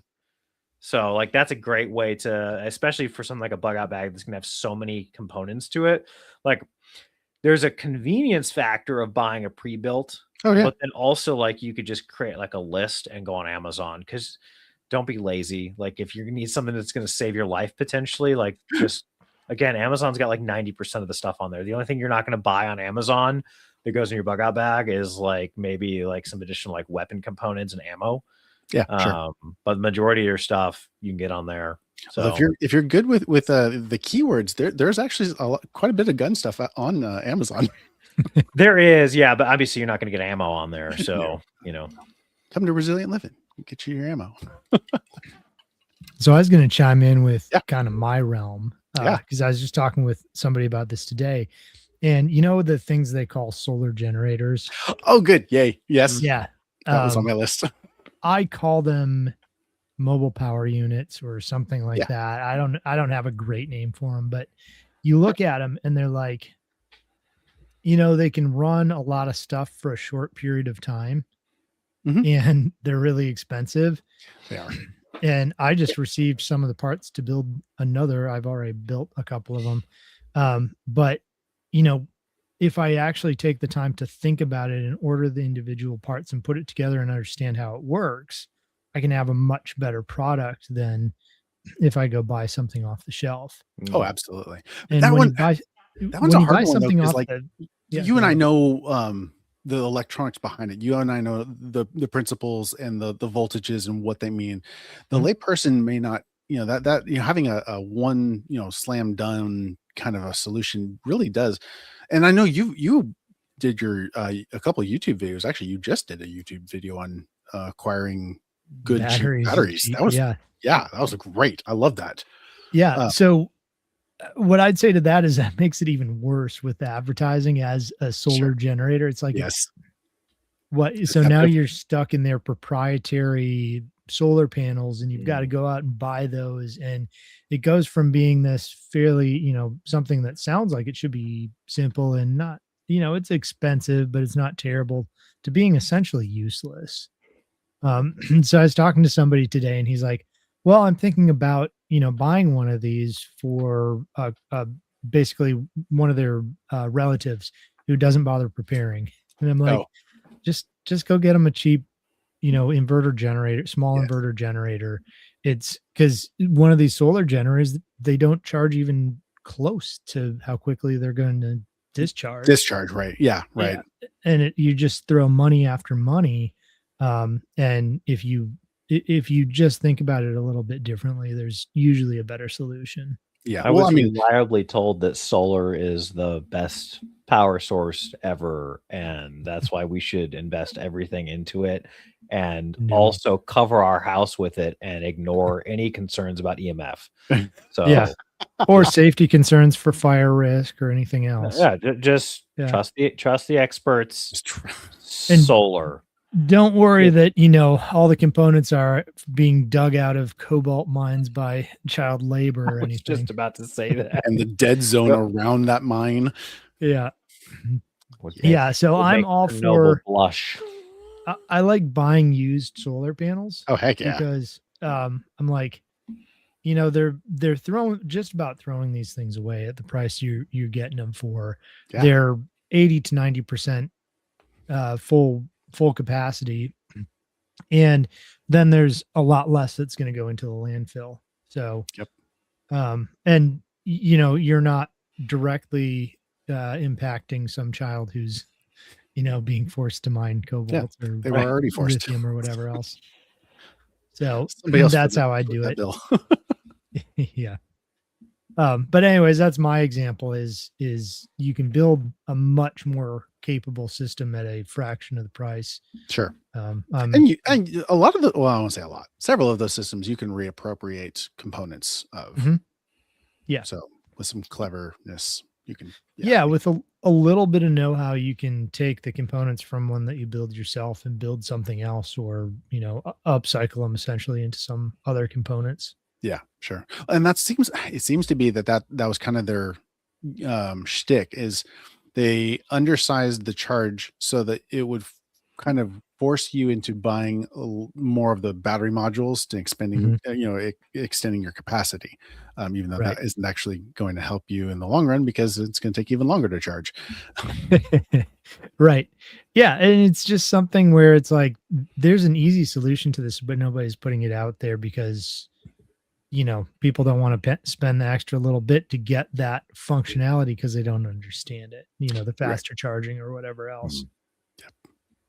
So like that's a great way to, especially for something like a bug out bag that's gonna have so many components to it. Like there's a convenience factor of buying a pre-built Oh yeah. But then also, like, you could just create like a list and go on Amazon, because don't be lazy. Like, if you need something that's going to save your life potentially, like, just again, Amazon's got like 90% of the stuff on there. The only thing you're not going to buy on Amazon that goes in your bug out bag is like maybe like some additional like weapon components and ammo. Yeah, sure. But the majority of your stuff you can get on there. Well, So if you're good with the keywords, there's actually quite a bit of gun stuff on Amazon. there is, yeah, but obviously you're not going to get ammo on there. So, Come to Resilient Living, get you your ammo. So I was going to chime in with Yeah. kind of my realm, Yeah. because I was just talking with somebody about this today, and the things they call solar generators. Oh, good. Yay. Yes. Yeah, That was on my list. I call them mobile power units or something like Yeah. that. I don't have a great name for them, but you look at them and they're like, they can run a lot of stuff for a short period of time, and they're really expensive. They are. And I just received some of the parts to build another. I've already built a couple of them. But, if I actually take the time to think about it and order the individual parts and put it together and understand how it works, I can have a much better product than if I go buy something off the shelf. Oh, absolutely. And That when one, you buy, that one's a hard one though, because like yeah, you and I know the electronics behind it. You and I know the principles and the voltages and what they mean. The layperson may not, that having a one, slam done kind of a solution really does. And I know you did your a couple of YouTube videos. Actually, you just did a YouTube video on acquiring good cheap batteries. That was that was great. I love that. Yeah. So what I'd say to that is that makes it even worse with the advertising as a solar generator. It's like, yes. So now you're stuck in their proprietary solar panels and you've got to go out and buy those. And it goes from being this fairly, something that sounds like it should be simple and not, it's expensive, but it's not terrible, to being essentially useless. So I was talking to somebody today and he's like, well, I'm thinking about, buying one of these for basically one of their relatives who doesn't bother preparing. And I'm like, just go get them a cheap, inverter generator, small inverter generator. It's because one of these solar generators, they don't charge even close to how quickly they're going to discharge. Right. Yeah. Right. Yeah. And you just throw money after money. And if you just think about it a little bit differently, there's usually a better solution. Yeah. I was reliably told that solar is the best power source ever, and that's why we should invest everything into it and also cover our house with it and ignore any concerns about EMF. So or safety concerns for fire risk or anything else. Just trust the experts. And solar. Don't worry that, all the components are being dug out of cobalt mines by child labor or anything. I was just about to say that. And the dead zone around that mine. Yeah. So I'm all for blush. I like buying used solar panels. Oh, heck yeah. Because I'm like, they're throwing these things away at the price you're getting them for. Yeah. They're 80 to 90% full capacity, and then there's a lot less that's going to go into the landfill. So and you're not directly impacting some child who's being forced to mine cobalt or they were already forced lithium or whatever else. So that's how I do it. Yeah. But anyways, that's my example is you can build a much more capable system at a fraction of the price. Sure. And a lot of I won't say a lot, several of those systems you can reappropriate components of. Yeah. So with some cleverness, you can. Yeah. With a little bit of know-how, you can take the components from one that you build yourself and build something else, or, upcycle them essentially into some other components. Yeah, sure. And it seems to be that was kind of their shtick, is they undersized the charge so that it would kind of force you into buying more of the battery modules to expanding, extending your capacity, even though that isn't actually going to help you in the long run because it's going to take even longer to charge. Right. Yeah. And it's just something where it's like, there's an easy solution to this, but nobody's putting it out there because, people don't want to spend the extra little bit to get that functionality because they don't understand it, the faster charging or whatever else. Yep.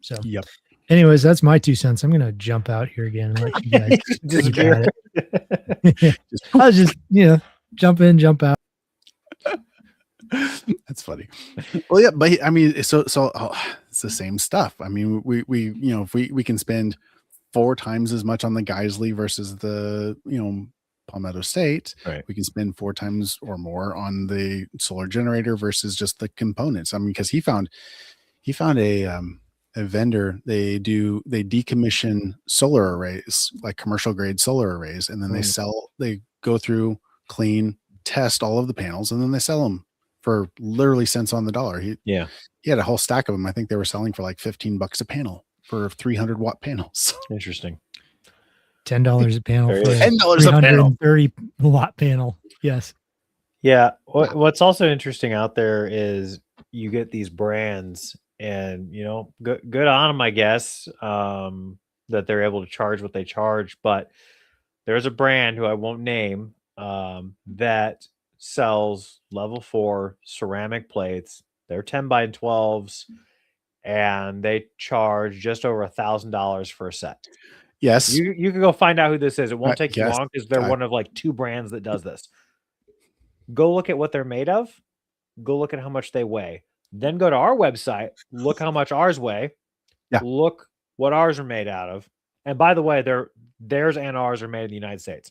So, yep. Anyways, that's my 2 cents. I'm going to jump out here again and let you guys disappear. I was just, jump in, jump out. That's funny. Well, yeah, but I mean, so it's the same stuff. I mean, we if we can spend 4 times as much on the Geisley versus the Palmetto State, we can spend 4 times or more on the solar generator versus just the components. I mean, because he found a vendor, they decommission solar arrays, like commercial grade solar arrays, and then they go through, clean, test all of the panels, and then they sell them for literally cents on the dollar. He had a whole stack of them. I think they were selling for like $15 a panel for 300 watt panels. Interesting. $10 a panel for a $10 a panel. 330 watt panel. Yes. Yeah. What's also interesting out there is you get these brands and, good on them, I guess, that they're able to charge what they charge. But there's a brand who I won't name that sells level 4 ceramic plates. They're 10 by 12s and they charge just over $1,000 for a set. Yes. You can go find out who this is. It won't take you long because they're one of like 2 brands that does this. Go look at what they're made of. Go look at how much they weigh. Then go to our website. Look how much ours weigh. Yeah. Look what ours are made out of. And by the way, theirs and ours are made in the United States.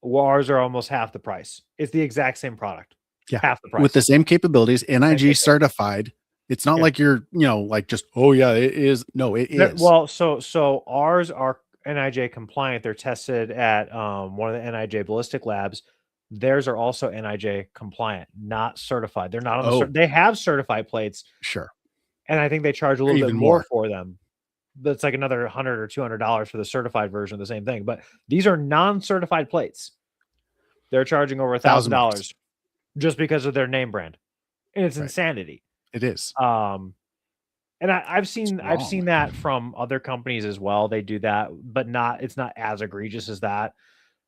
Ours are almost half the price. It's the exact same product. Yeah. Half the price. With the same capabilities, NIG certified. It's not like you're, like just, oh yeah, it is. No, it is. Well, so ours are NIJ compliant. They're tested at one of the NIJ ballistic labs. Theirs are also NIJ compliant, not certified. They're not on the they have certified plates. Sure. And I think they charge a little bit more for them. But it's like another $100 or $200 for the certified version of the same thing. But these are non-certified plates. They're charging over $1,000 just because of their name brand. And it's insanity. It is. And I've seen that from other companies as well. They do that, but it's not as egregious as that.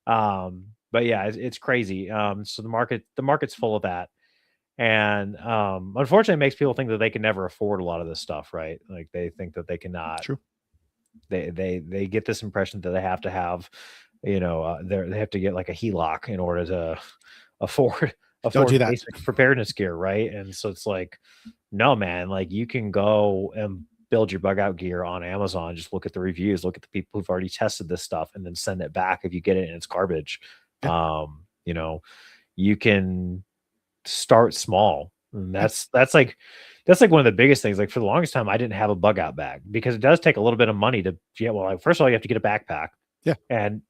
But yeah, it's crazy. So the market's full of that. And unfortunately, it makes people think that they can never afford a lot of this stuff, right? Like they think that they cannot. True. They get this impression that they have to have, they have to get like a HELOC in order to afford basic preparedness gear, right? And so it's like, no, man, like you can go and build your bug out gear on Amazon. Just look at the reviews, look at the people who've already tested this stuff, and then send it back if you get it and it's garbage. Yeah. You can start small. And that's like one of the biggest things. Like for the longest time, I didn't have a bug out bag because it does take a little bit of money to first of all, you have to get a backpack. Yeah. And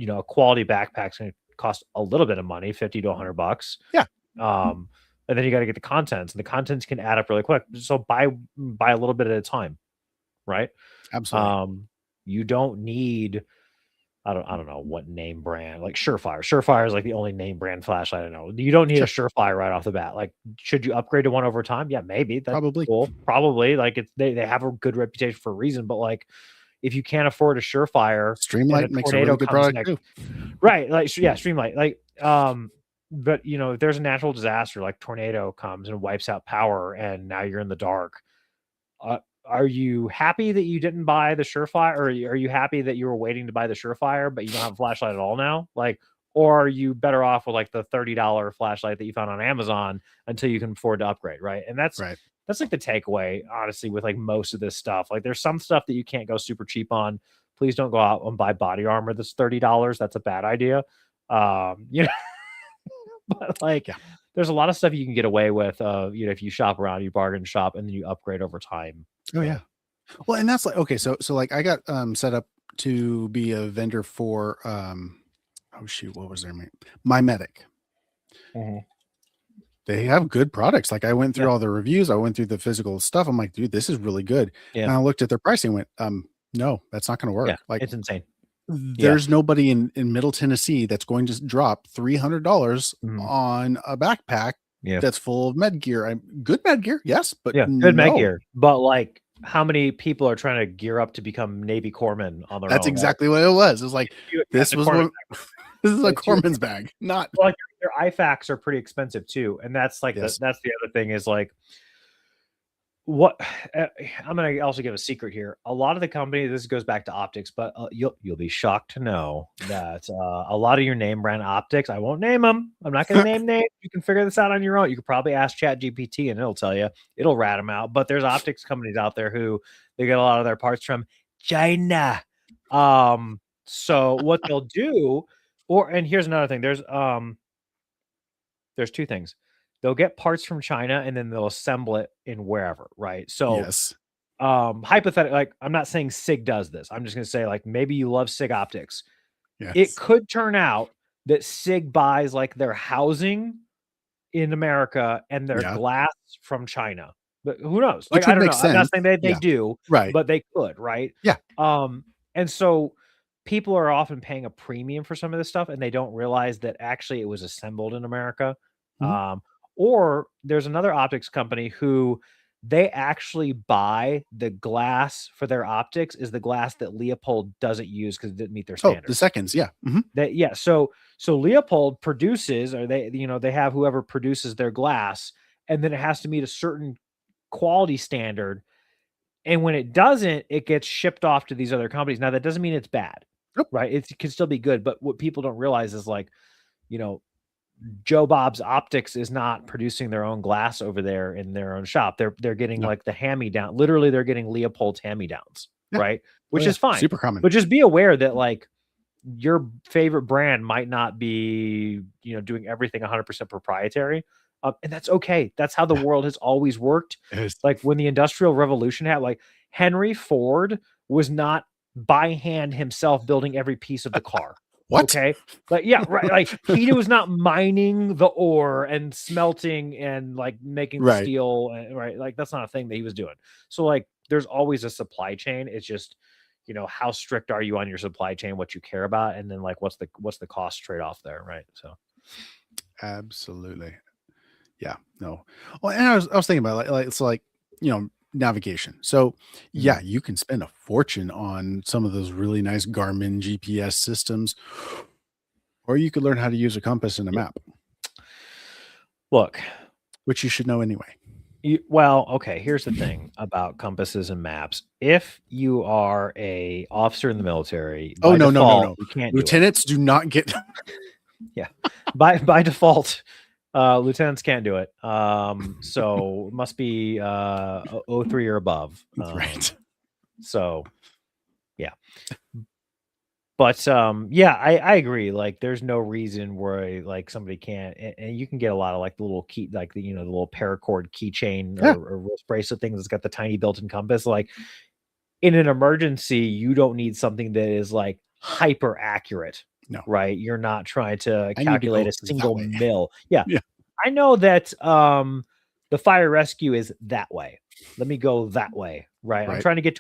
a quality backpack's going to cost a little bit of money, $50 to $100. Yeah. And then you got to get the contents, and the contents can add up really quick. So buy a little bit at a time. Right. Absolutely. You don't need, I don't know what name brand, like Surefire. Surefire is like the only name brand flashlight I know. You don't need a Surefire right off the bat. Like, should you upgrade to one over time? Yeah, maybe. That's probably cool. Probably. Like they have a good reputation for a reason, but like if you can't afford a Surefire, Streamlight makes a really good product too. Right. Like, yeah, Streamlight. Like, but if there's a natural disaster, like tornado comes and wipes out power and now you're in the dark. Are you happy that you didn't buy the Surefire, or are you happy that you were waiting to buy the Surefire, but you don't have a flashlight at all now? Like, or are you better off with like the $30 flashlight that you found on Amazon until you can afford to upgrade? Right. And that's like the takeaway, honestly, with like most of this stuff. Like there's some stuff that you can't go super cheap on. Please don't go out and buy body armor that's $30. That's a bad idea. But like, there's a lot of stuff you can get away with, if you shop around, you bargain shop, and then you upgrade over time. Oh yeah. Well, and that's like, okay. So like I got set up to be a vendor for, what was their name? My Medic. Mm-hmm. they have good products. Like I went through Yeah. all the reviews, I went through the physical stuff. I'm like, dude, this is really good. Yeah. And I looked at their pricing and went, no, that's not going to Yeah. work. Like It's insane. Yeah. there's nobody in Middle Tennessee that's going to drop $300 Mhm. on a backpack Yeah. that's full of med gear. Good med gear, yes, but Yeah, good med no. gear. But like, how many people are trying to gear up to become Navy corpsmen on their own? That's exactly what it was. It was like, this was corpsman what this is a Like, your- corpsman's bag, not Well, like their IFACs are pretty expensive too, and that's like Yes. that's the other thing is like what I'm gonna also give a secret here. A lot of the companies, this goes back to optics, but you'll be shocked to know that a lot of your name brand optics, I won't name them. I'm not gonna name names. You can figure this out on your own. You could probably ask ChatGPT and it'll tell you. It'll rat them out. But there's optics companies out there who they get a lot of their parts from China. So what they'll do, and here's another thing. There's two things. They'll get parts from China and then they'll assemble it in wherever, right? So yes. hypothetically, like I'm not saying SIG does this. I'm just gonna say like maybe you love SIG optics. Yes. It could turn out that SIG buys like their housing in America and their glass from China. But who knows? Like I don't know. I'm not saying they do, right? But they could, right? Yeah. And so people are often paying a premium for some of this stuff and they don't realize that actually it was assembled in America. Mhm. Or there's another optics company who they actually buy the glass for their optics is the glass that Leopold doesn't use because it didn't meet their Oh, standards. the seconds, yeah. Mhm. So Leopold produces, or they have whoever produces their glass, and then it has to meet a certain quality standard. And when it doesn't, it gets shipped off to these other companies. Now that doesn't mean it's bad, Nope. right? It can still be good, but what people don't realize is like, Joe Bob's Optics is not producing their own glass over there in their own shop. They're getting like the hand-me-down. Literally, they're getting Leopold's hand-me-downs, right? Which is fine. Super common. But just be aware that like your favorite brand might not be, doing everything 100% proprietary. And that's okay. That's how the world has always worked. Like when the Industrial Revolution happened, like Henry Ford was not by hand himself building every piece of the car. What? Okay. Like, yeah, right. Like he was not mining the ore and smelting and like making the steel. Right. Like that's not a thing that he was doing. So like there's always a supply chain. It's just, how strict are you on your supply chain, what you care about, and then like what's the cost trade-off there, right? So absolutely. Yeah. No. Well, and I was thinking about like it's like, navigation. So yeah, you can spend a fortune on some of those really nice Garmin GPS systems, or you could learn how to use a compass and a map. Look, which you should know anyway. Okay, here's the thing about compasses and maps. If you are a officer in the military, no, you can't. Lieutenants do not get. Yeah, by default, lieutenants can't do it. So it must be 03 or above. Right. So, yeah. But I agree. Like, there's no reason where like somebody can't, and you can get a lot of like the little key, like the the little paracord keychain or wrist bracelet thing that's got the tiny built-in compass. Like, in an emergency, you don't need something that is like hyper accurate. No, right? You're not trying to calculate a single mil. Yeah. I know that the fire rescue is that way. Let me go that way. Right. I'm trying to get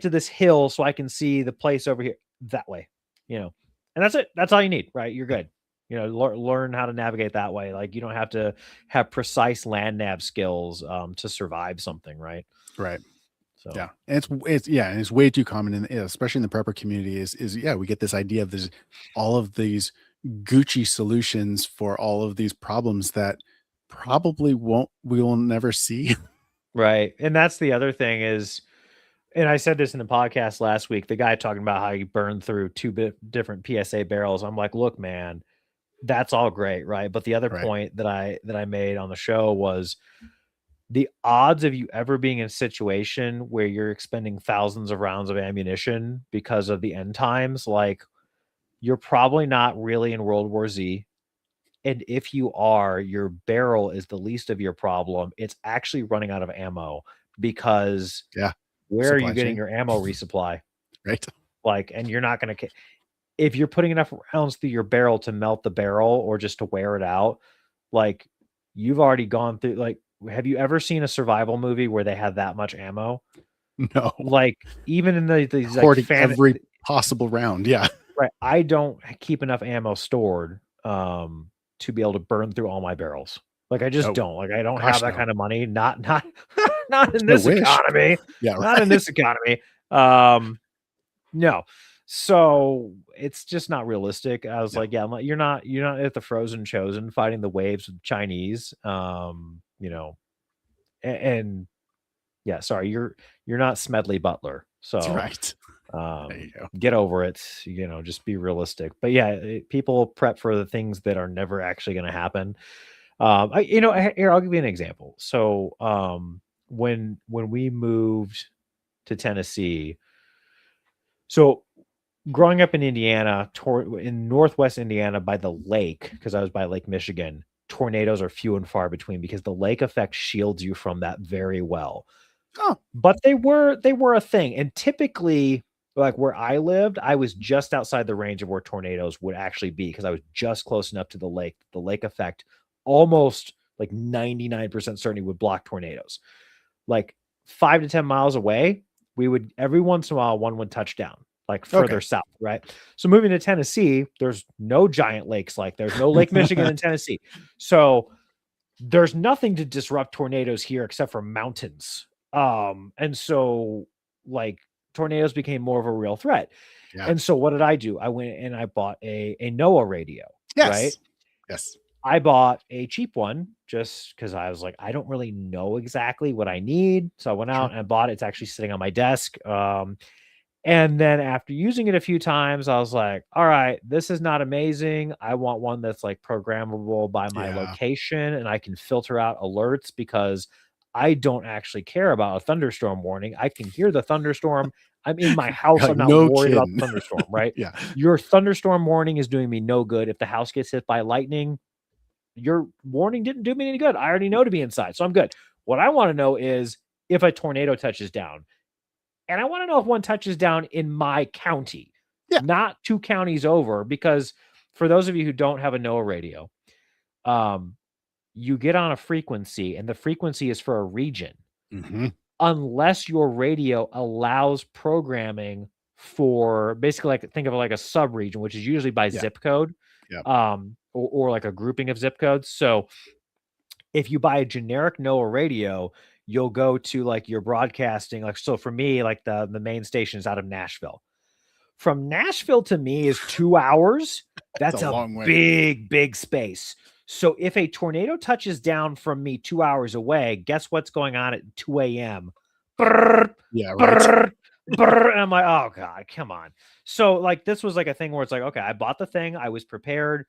to this hill so I can see the place over here that way, and that's it. That's all you need, right? You're good. Learn how to navigate that way. Like you don't have to have precise land nav skills to survive something, right? Right. So yeah, and it's way too common, especially in the prepper community. Is we get this idea of all of these Gucci solutions for all of these problems that probably we will never see. Right, and that's the other thing is. And I said this in the podcast last week, the guy talking about how he burned through two different PSA barrels. I'm like, look, man, that's all great. Right. But the other point that I made on the show was the odds of you ever being in a situation where you're expending thousands of rounds of ammunition because of the end times, like you're probably not really in World War Z. And if you are, your barrel is the least of your problem. It's actually running out of ammo because where are you getting your ammo resupply? Right. Like, and you're not going to, if you're putting enough rounds through your barrel to melt the barrel or just to wear it out, like you've already gone through, like, have you ever seen a survival movie where they had that much ammo? No. Like, even in these like Hoarding every possible round. Yeah. right, I don't keep enough ammo stored to be able to burn through all my barrels. Like, I just Oh, don't. Like, I don't gosh, have that no. kind of money. Not not in I this wish. economy. Yeah, Not in right. this economy. No. So it's just not realistic. I was No. like, yeah, you're not at the Frozen Chosen fighting the waves with Chinese. You know, and yeah, sorry, you're not Smedley Butler. That's So right. There you go. get over it. You know, just be realistic. But yeah, people prep for the things that are never actually going to happen. Here, I'll give you an example. So when we moved to Tennessee, so growing up in Indiana, in Northwest Indiana by the lake, because I was by Lake Michigan, tornadoes are few and far between because the lake effect shields you from that very well. Oh, But they were a thing. And typically, like where I lived, I was just outside the range of where tornadoes would actually be because I was just close enough to the lake. The lake effect almost like 99% certainty would block tornadoes. Like 5 to 10 miles away, we would every once in a while one would touch down, like further south, right? So moving to Tennessee, there's no giant lakes, like there's no Lake Michigan in Tennessee. So there's nothing to disrupt tornadoes here except for mountains. And so like tornadoes became more of a real threat. yeah. And so what did I do? I went and I bought a NOAA radio, Yes. right? Yes. I bought a cheap one just because I was like, I don't really know exactly what I need. So I went out and I bought it. It's actually sitting on my desk. And then after using it a few times, I was like, all right, this is not amazing. I want one that's like programmable by my location and I can filter out alerts because I don't actually care about a thunderstorm warning. I can hear the thunderstorm. I'm in my house. Like, I'm not no worried about kidding. the thunderstorm, right? Yeah. Your thunderstorm warning is doing me no good. If the house gets hit by lightning, your warning didn't do me any good. I already know to be inside, so I'm good. What I want to know is if a tornado touches down. And I want to know if one touches down in my county, not 2 counties over, because for those of you who don't have a NOAA radio, you get on a frequency and the frequency is for a region. Mm-hmm. Unless your radio allows programming for basically like think of it like a sub-region, which is usually by zip code, or like a grouping of zip codes. So if you buy a generic NOAA radio, you'll go to like your broadcasting. Like, so for me, like the main station is out of Nashville. From Nashville to me is 2 hours. That's a long way. big space. So if a tornado touches down from me 2 hours away, guess what's going on at 2 a.m.? Yeah, right. And I'm like, oh God, come on. So like this was like a thing where it's like, okay, I bought the thing, I was prepared,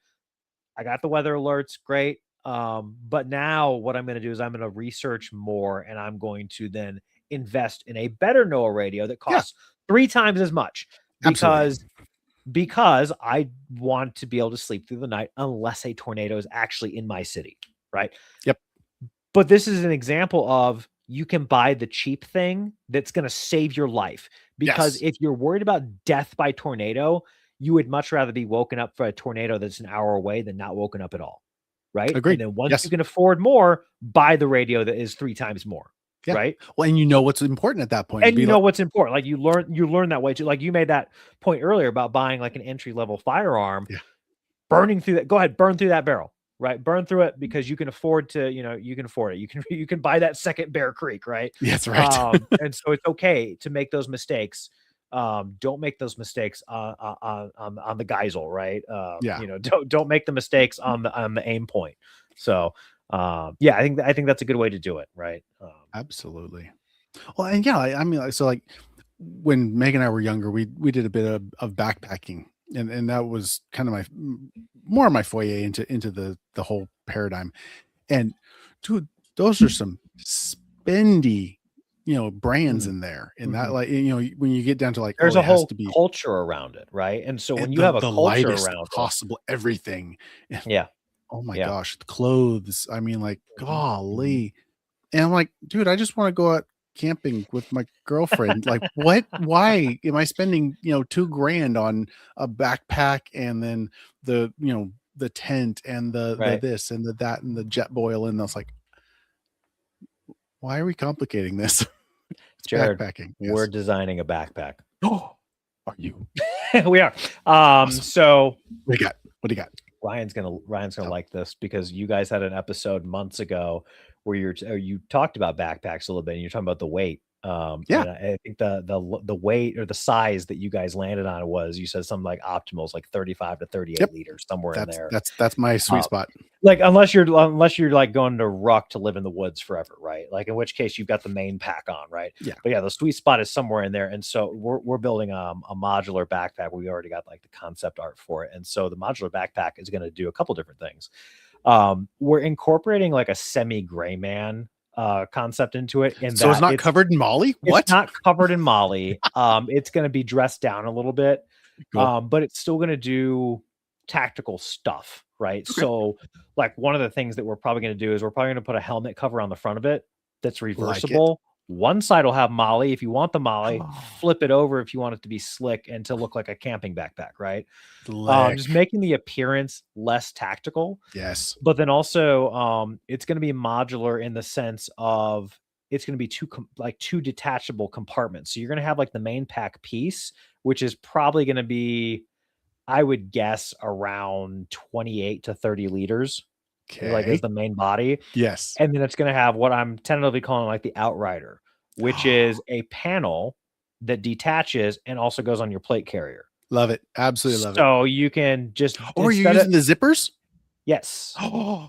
I got the weather alerts, great. But now what I'm going to do is I'm going to research more and I'm going to then invest in a better NOAA radio that costs 3 times as much because I want to be able to sleep through the night unless a tornado is actually in my city. Right. Yep. But this is an example of you can buy the cheap thing that's going to save your life because if you're worried about death by tornado, you would much rather be woken up for a tornado that's an hour away than not woken up at all. Right. Agreed. And then once you can afford more, buy the radio that is 3 times more. Yeah. Right. Well, and you know what's important at that point. And you know what's important. Like you learn that way too. Like you made that point earlier about buying like an entry level firearm, burning through that. Go ahead, burn through that barrel. Right. Burn through it because you can afford to, you can afford it. You can buy that second Bear Creek. Right. That's right. And so it's okay to make those mistakes. Don't make those mistakes on the Geisel, right? Don't make the mistakes on the aim point. So I think that's a good way to do it, right? Absolutely. Well, and I mean, so like when Meg and I were younger, we did a bit of backpacking, and that was kind of more of my foyer into the whole paradigm. And dude, those are some spendy brands in there, and that like when you get down to like there's a whole culture around it, right? And so when you have a culture around possible everything, oh my gosh, clothes, I mean, like golly. And I'm like, dude, I just want to go out camping with my girlfriend. Like, what? Why am I spending $2,000 on a backpack and then the the tent and the this and the that and the jet boil, and I was like, why are we complicating this? It's Jared, backpacking. we're Yes. designing a backpack. Oh, are you? We are. Awesome. So What do you got? What do you got? Ryan's gonna like this, because you guys had an episode months ago where you talked about backpacks a little bit, and you're talking about the weight. Yeah. And I think the weight or the size that you guys landed on was, you said something like optimal is like 35 to 38 liters, somewhere in there. That's my sweet spot. Like unless you're like going to ruck to live in the woods forever, right? Like in which case you've got the main pack on, right? Yeah. But yeah, the sweet spot is somewhere in there. And so we're building a modular backpack. We already got like the concept art for it. And so the modular backpack is going to do a couple different things. We're incorporating like a semi-gray man concept into it. And so it's not covered in Molly? What? It's not covered in Molly. It's going to be dressed down a little bit, cool. But it's still going to do tactical stuff, right? Okay. So like one of the things that we're probably going to do is we're probably going to put a helmet cover on the front of it that's reversible. One side will have Molly. If you want the Molly, flip it over if you want it to be slick and to look like a camping backpack, right? Just making the appearance less tactical. Yes. But then also it's going to be modular in the sense of it's going to be two detachable compartments. So you're going to have like the main pack piece, which is probably going to be, I would guess, around 28 to 30 liters. Okay. Like as the main body. Yes. And then it's going to have what I'm tentatively calling like the outrider, which is a panel that detaches and also goes on your plate carrier. Love it. Absolutely love it. So you can just... Or you're using the zippers? Yes.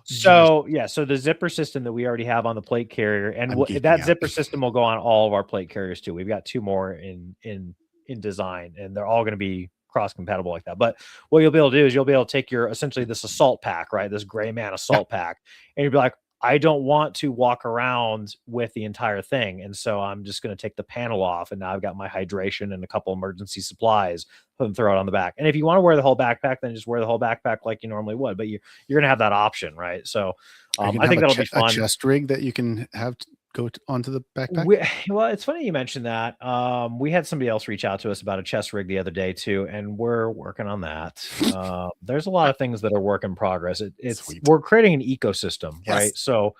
So the zipper system that we already have on the plate carrier, and that zipper system will go on all of our plate carriers too. We've got 2 more in design, and they're all going to be cross compatible like that. But what you'll be able to do is you'll be able to take your essentially this assault pack, right? This gray man assault pack, and you'll be like, I don't want to walk around with the entire thing, and so I'm just going to take the panel off, and now I've got my hydration and a couple emergency supplies, put them, throw it on the back. And if you want to wear the whole backpack, then just wear the whole backpack like you normally would. But you're going to have that option, right? So I think that'll be fun. A chest rig that you can have go onto the backpack. Well, it's funny you mentioned that. We had somebody else reach out to us about a chest rig the other day too, and we're working on that. There's a lot of things that are work in progress. We're creating an ecosystem, right? So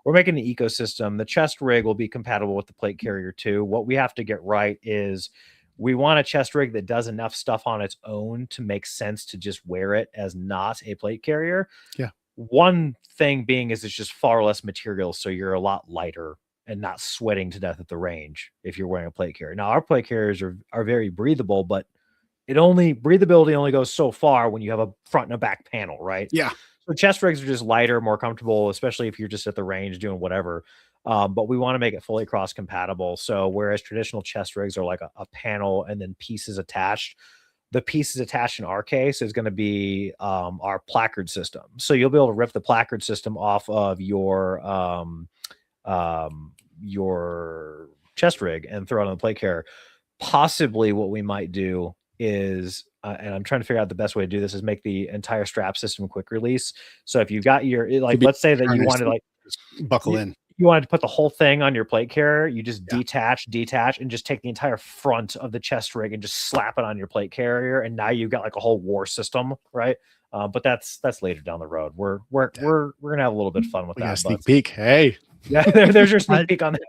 we're making an ecosystem. The chest rig will be compatible with the plate carrier too. What we have to get right is we want a chest rig that does enough stuff on its own to make sense to just wear it as not a plate carrier. Yeah. One thing being is it's just far less material, so you're a lot lighter and not sweating to death at the range if you're wearing a plate carrier. Now, our plate carriers are very breathable, but breathability only goes so far when you have a front and a back panel, right? Yeah. So chest rigs are just lighter, more comfortable, especially if you're just at the range doing whatever. But we want to make it fully cross compatible. So whereas traditional chest rigs are like a panel and then pieces attached, the pieces attached in our case is going to be our placard system. So you'll be able to rip the placard system off of your chest rig and throw it on the plate carrier. Possibly what we might do is, and I'm trying to figure out the best way to do this, is make the entire strap system quick release. So if you've got let's say that you wanted to buckle in. You wanted to put the whole thing on your plate carrier, you just detach, and just take the entire front of the chest rig and just slap it on your plate carrier, and now you've got like a whole war system, right? But that's later down the road. We're gonna have a little bit of fun with that. Sneak peek. Hey, yeah, there's your sneak peek on that.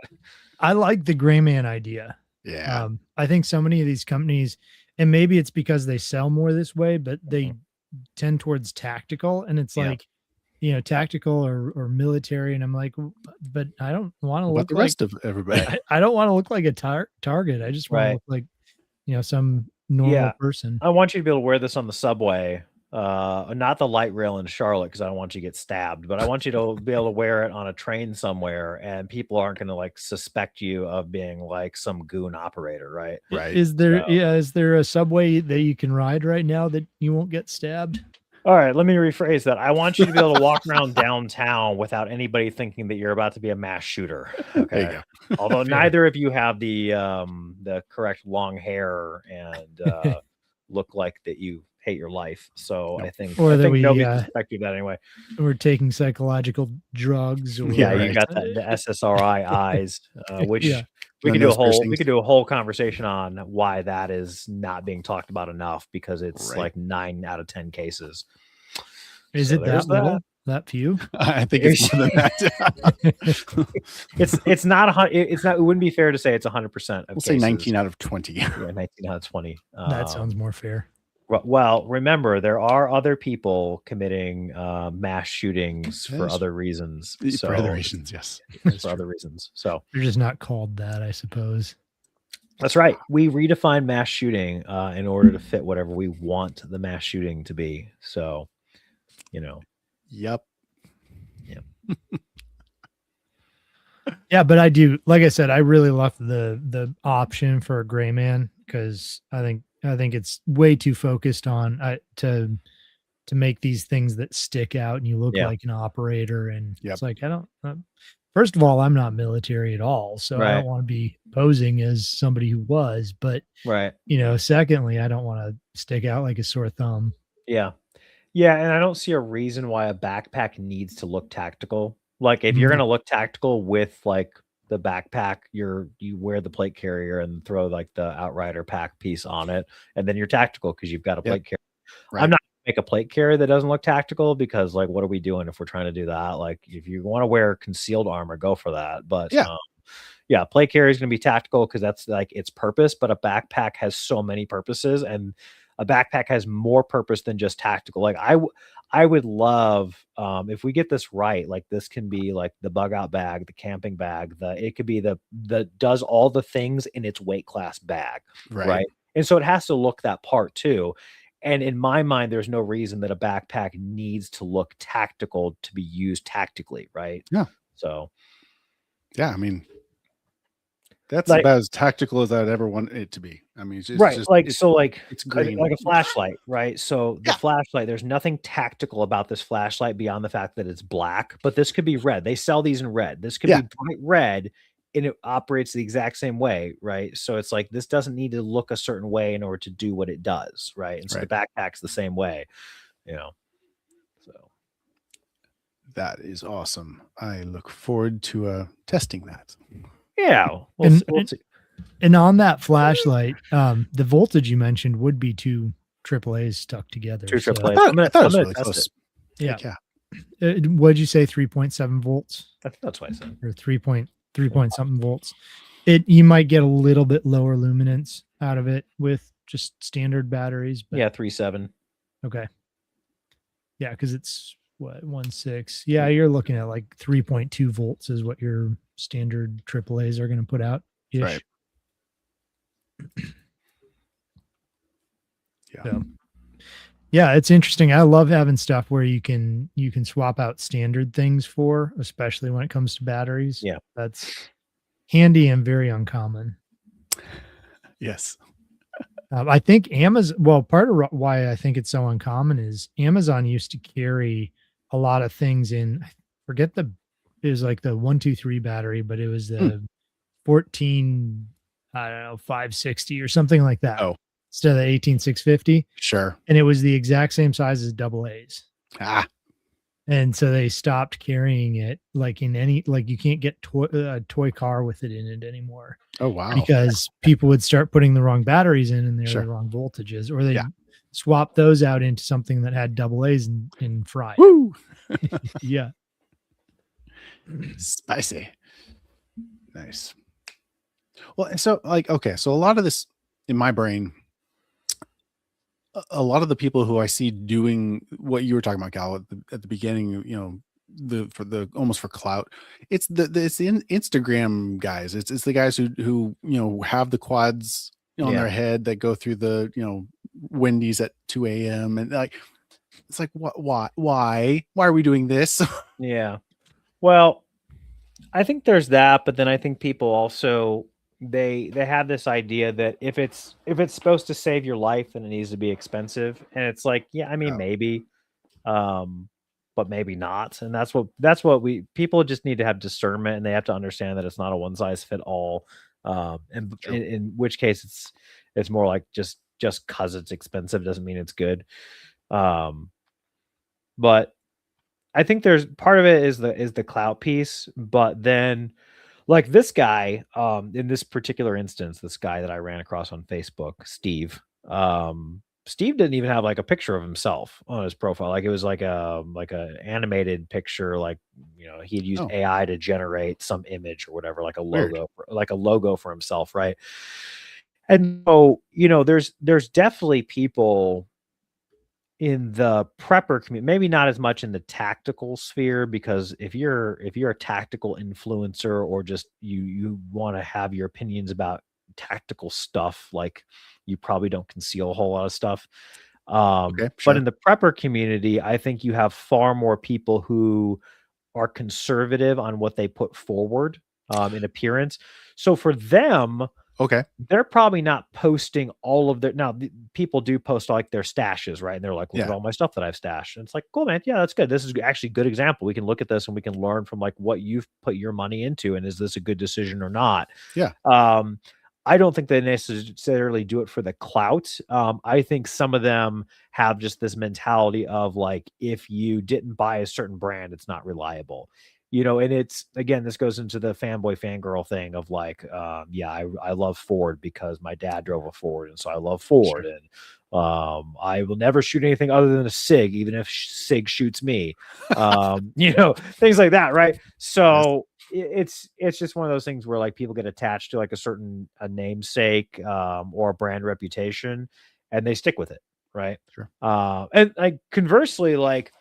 I like the gray man idea. Yeah, I think so many of these companies, and maybe it's because they sell more this way, but they tend towards tactical, and it's like, tactical or military. And I'm like, but I don't want to look like the rest of everybody. I don't want to look like a target. I just want to look like, some normal person. I want you to be able to wear this on the subway, not the light rail in Charlotte, because I don't want you to get stabbed, but I want you to be able to wear it on a train somewhere, and people aren't going to like suspect you of being like some goon operator, right? Right. Is there a subway that you can ride right now that you won't get stabbed? All right, let me rephrase that. I want you to be able to walk around downtown without anybody thinking that you're about to be a mass shooter. Okay. There you go. Although neither of you have the correct long hair and look like that you hate your life. So I think nobody suspected that anyway. We're taking psychological drugs. You got the SSRI eyes, which we could do a whole conversation on why that is not being talked about enough, because it's like 9 out of 10 cases. Is So it there's that little? That few? I think it's more than that. It's not it wouldn't be fair to say it's 100% of We'll cases. say 19 out of 20. Yeah, 19 out of 20. That sounds more fair. Well, remember, there are other people committing mass shootings for other reasons. So, For other reasons, yes. For other reasons. So they're just not called that, I suppose. that's right. We redefine mass shooting in order to fit whatever we want the mass shooting to be. So, Yep. Yeah, but I do, like I said, I really love the option for a gray man because I think it's way too focused on to make these things that stick out and you look like an operator. And it's like, I don't, first of all, I'm not military at all. So I don't want to be posing as somebody who was, but secondly, I don't want to stick out like a sore thumb. Yeah. Yeah. And I don't see a reason why a backpack needs to look tactical. Like if you're going to look tactical with like the backpack, you wear the plate carrier and throw like the outrider pack piece on it. And then you're tactical because you've got a plate carrier. Right. I'm not make a plate carrier that doesn't look tactical because like what are we doing if we're trying to do that? Like if you want to wear concealed armor, go for that. But plate carrier is going to be tactical because that's like its purpose, but a backpack has so many purposes and a backpack has more purpose than just tactical. Like I would love if we get this right, like this can be like the bug out bag, the camping bag, it could be the does all the things in its weight class bag. Right. And so it has to look that part too. And in my mind, there's no reason that a backpack needs to look tactical to be used tactically, right? Yeah. So, yeah, I mean, that's like, about as tactical as I'd ever want it to be. I mean, it's just, it's green, like a flashlight, right? So the flashlight, there's nothing tactical about this flashlight beyond the fact that it's black, but this could be red. They sell these in red. This could be bright red. And it operates the exact same way, right? So it's like this doesn't need to look a certain way in order to do what it does, right? And so the backpack's the same way, So that is awesome. I look forward to testing that. Yeah, we'll see. And on that flashlight, the voltage you mentioned would be two AAAs stuck together. Two AAAs. I thought it was really close. Yeah. What'd you say? 3.7 volts. That's what I said. Or 3 point something volts. You might get a little bit lower luminance out of it with just standard batteries. But 3.7. Okay. Yeah, because it's what 1.6. Yeah, you're looking at like 3.2 volts is what your standard AAAs are going to put out. Right. Yeah, it's interesting. I love having stuff where you can swap out standard things for, especially when it comes to batteries. Yeah, that's handy and very uncommon. Yes. I think Amazon, well, part of why I think it's so uncommon is Amazon used to carry a lot of things in, I forget it was like the 123 battery, but it was the 14, I don't know, 560 or something like that. Oh. Instead of the 18650. Sure. And it was the exact same size as AA's. And so they stopped carrying it like in any, like you can't get a toy car with it in it anymore. Oh, wow. Because people would start putting the wrong batteries in and they're the wrong voltages, or they swap those out into something that had AA's in fry. Woo! Yeah. Spicy. Nice. Well, so like, okay. So a lot of this in my brain, a lot of the people who I see doing what you were talking about, Cal, at the beginning, almost for clout, it's the Instagram guys. It's the guys who have the quads on their head that go through the Wendy's at 2 a.m. and like it's like why are we doing this? Yeah. Well, I think there's that, but then I think people also they have this idea that if it's supposed to save your life, then it needs to be expensive. And it's like, yeah, I mean, maybe, but maybe not. And that's what people just need to have discernment, and they have to understand that it's not a one size fit all. And in which case it's more like just cause it's expensive doesn't mean it's good. But I think there's part of it is the clout piece, but then like this guy, in this particular instance, this guy that I ran across on Facebook, Steve, Steve didn't even have like a picture of himself on his profile. Like it was like a animated picture, like he'd used Oh. AI to generate some image or whatever, like a Weird. logo, like a logo for himself, right? And so, there's definitely people in the prepper community, maybe not as much in the tactical sphere, because if you're a tactical influencer, or just you want to have your opinions about tactical stuff, like you probably don't conceal a whole lot of stuff. Okay, But sure. in the prepper community, I think you have far more people who are conservative on what they put forward in appearance. So for them, Okay. they're probably not posting all of their, now people do post like their stashes, right? And they're like, look at Yeah. all my stuff that I've stashed. And it's like, cool, man. Yeah, that's good. This is actually a good example. We can look at this and we can learn from like what you've put your money into, and is this a good decision or not? Yeah. I don't think they necessarily do it for the clout. I think some of them have just this mentality of like, if you didn't buy a certain brand, it's not reliable. And it's, again, this goes into the fanboy fangirl thing of like, I love Ford because my dad drove a Ford, and so I love Ford. Sure. And I will never shoot anything other than a SIG, even if SIG shoots me. Things like that, right? So it's just one of those things where like people get attached to like a certain namesake or a brand reputation, and they stick with it, right? Sure. And like conversely, like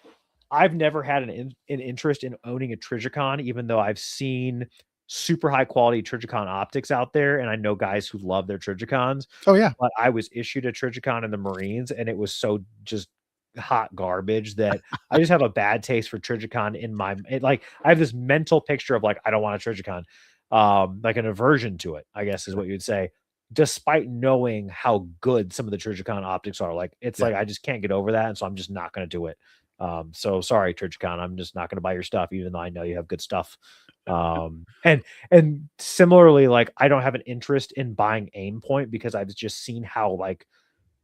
I've never had an interest in owning a Trijicon, even though I've seen super high quality Trijicon optics out there, and I know guys who love their Trijicons. Oh yeah. But I was issued a Trijicon in the Marines, and it was so just hot garbage that I just have a bad taste for Trijicon in my like I have this mental picture of like I don't want a Trijicon, like an aversion to it, I guess is what you'd say, despite knowing how good some of the Trijicon optics are. Like it's like I just can't get over that, and so I'm just not going to do it. So sorry, Trijicon, I'm just not going to buy your stuff, even though I know you have good stuff. And similarly, like I don't have an interest in buying Aimpoint because I've just seen how like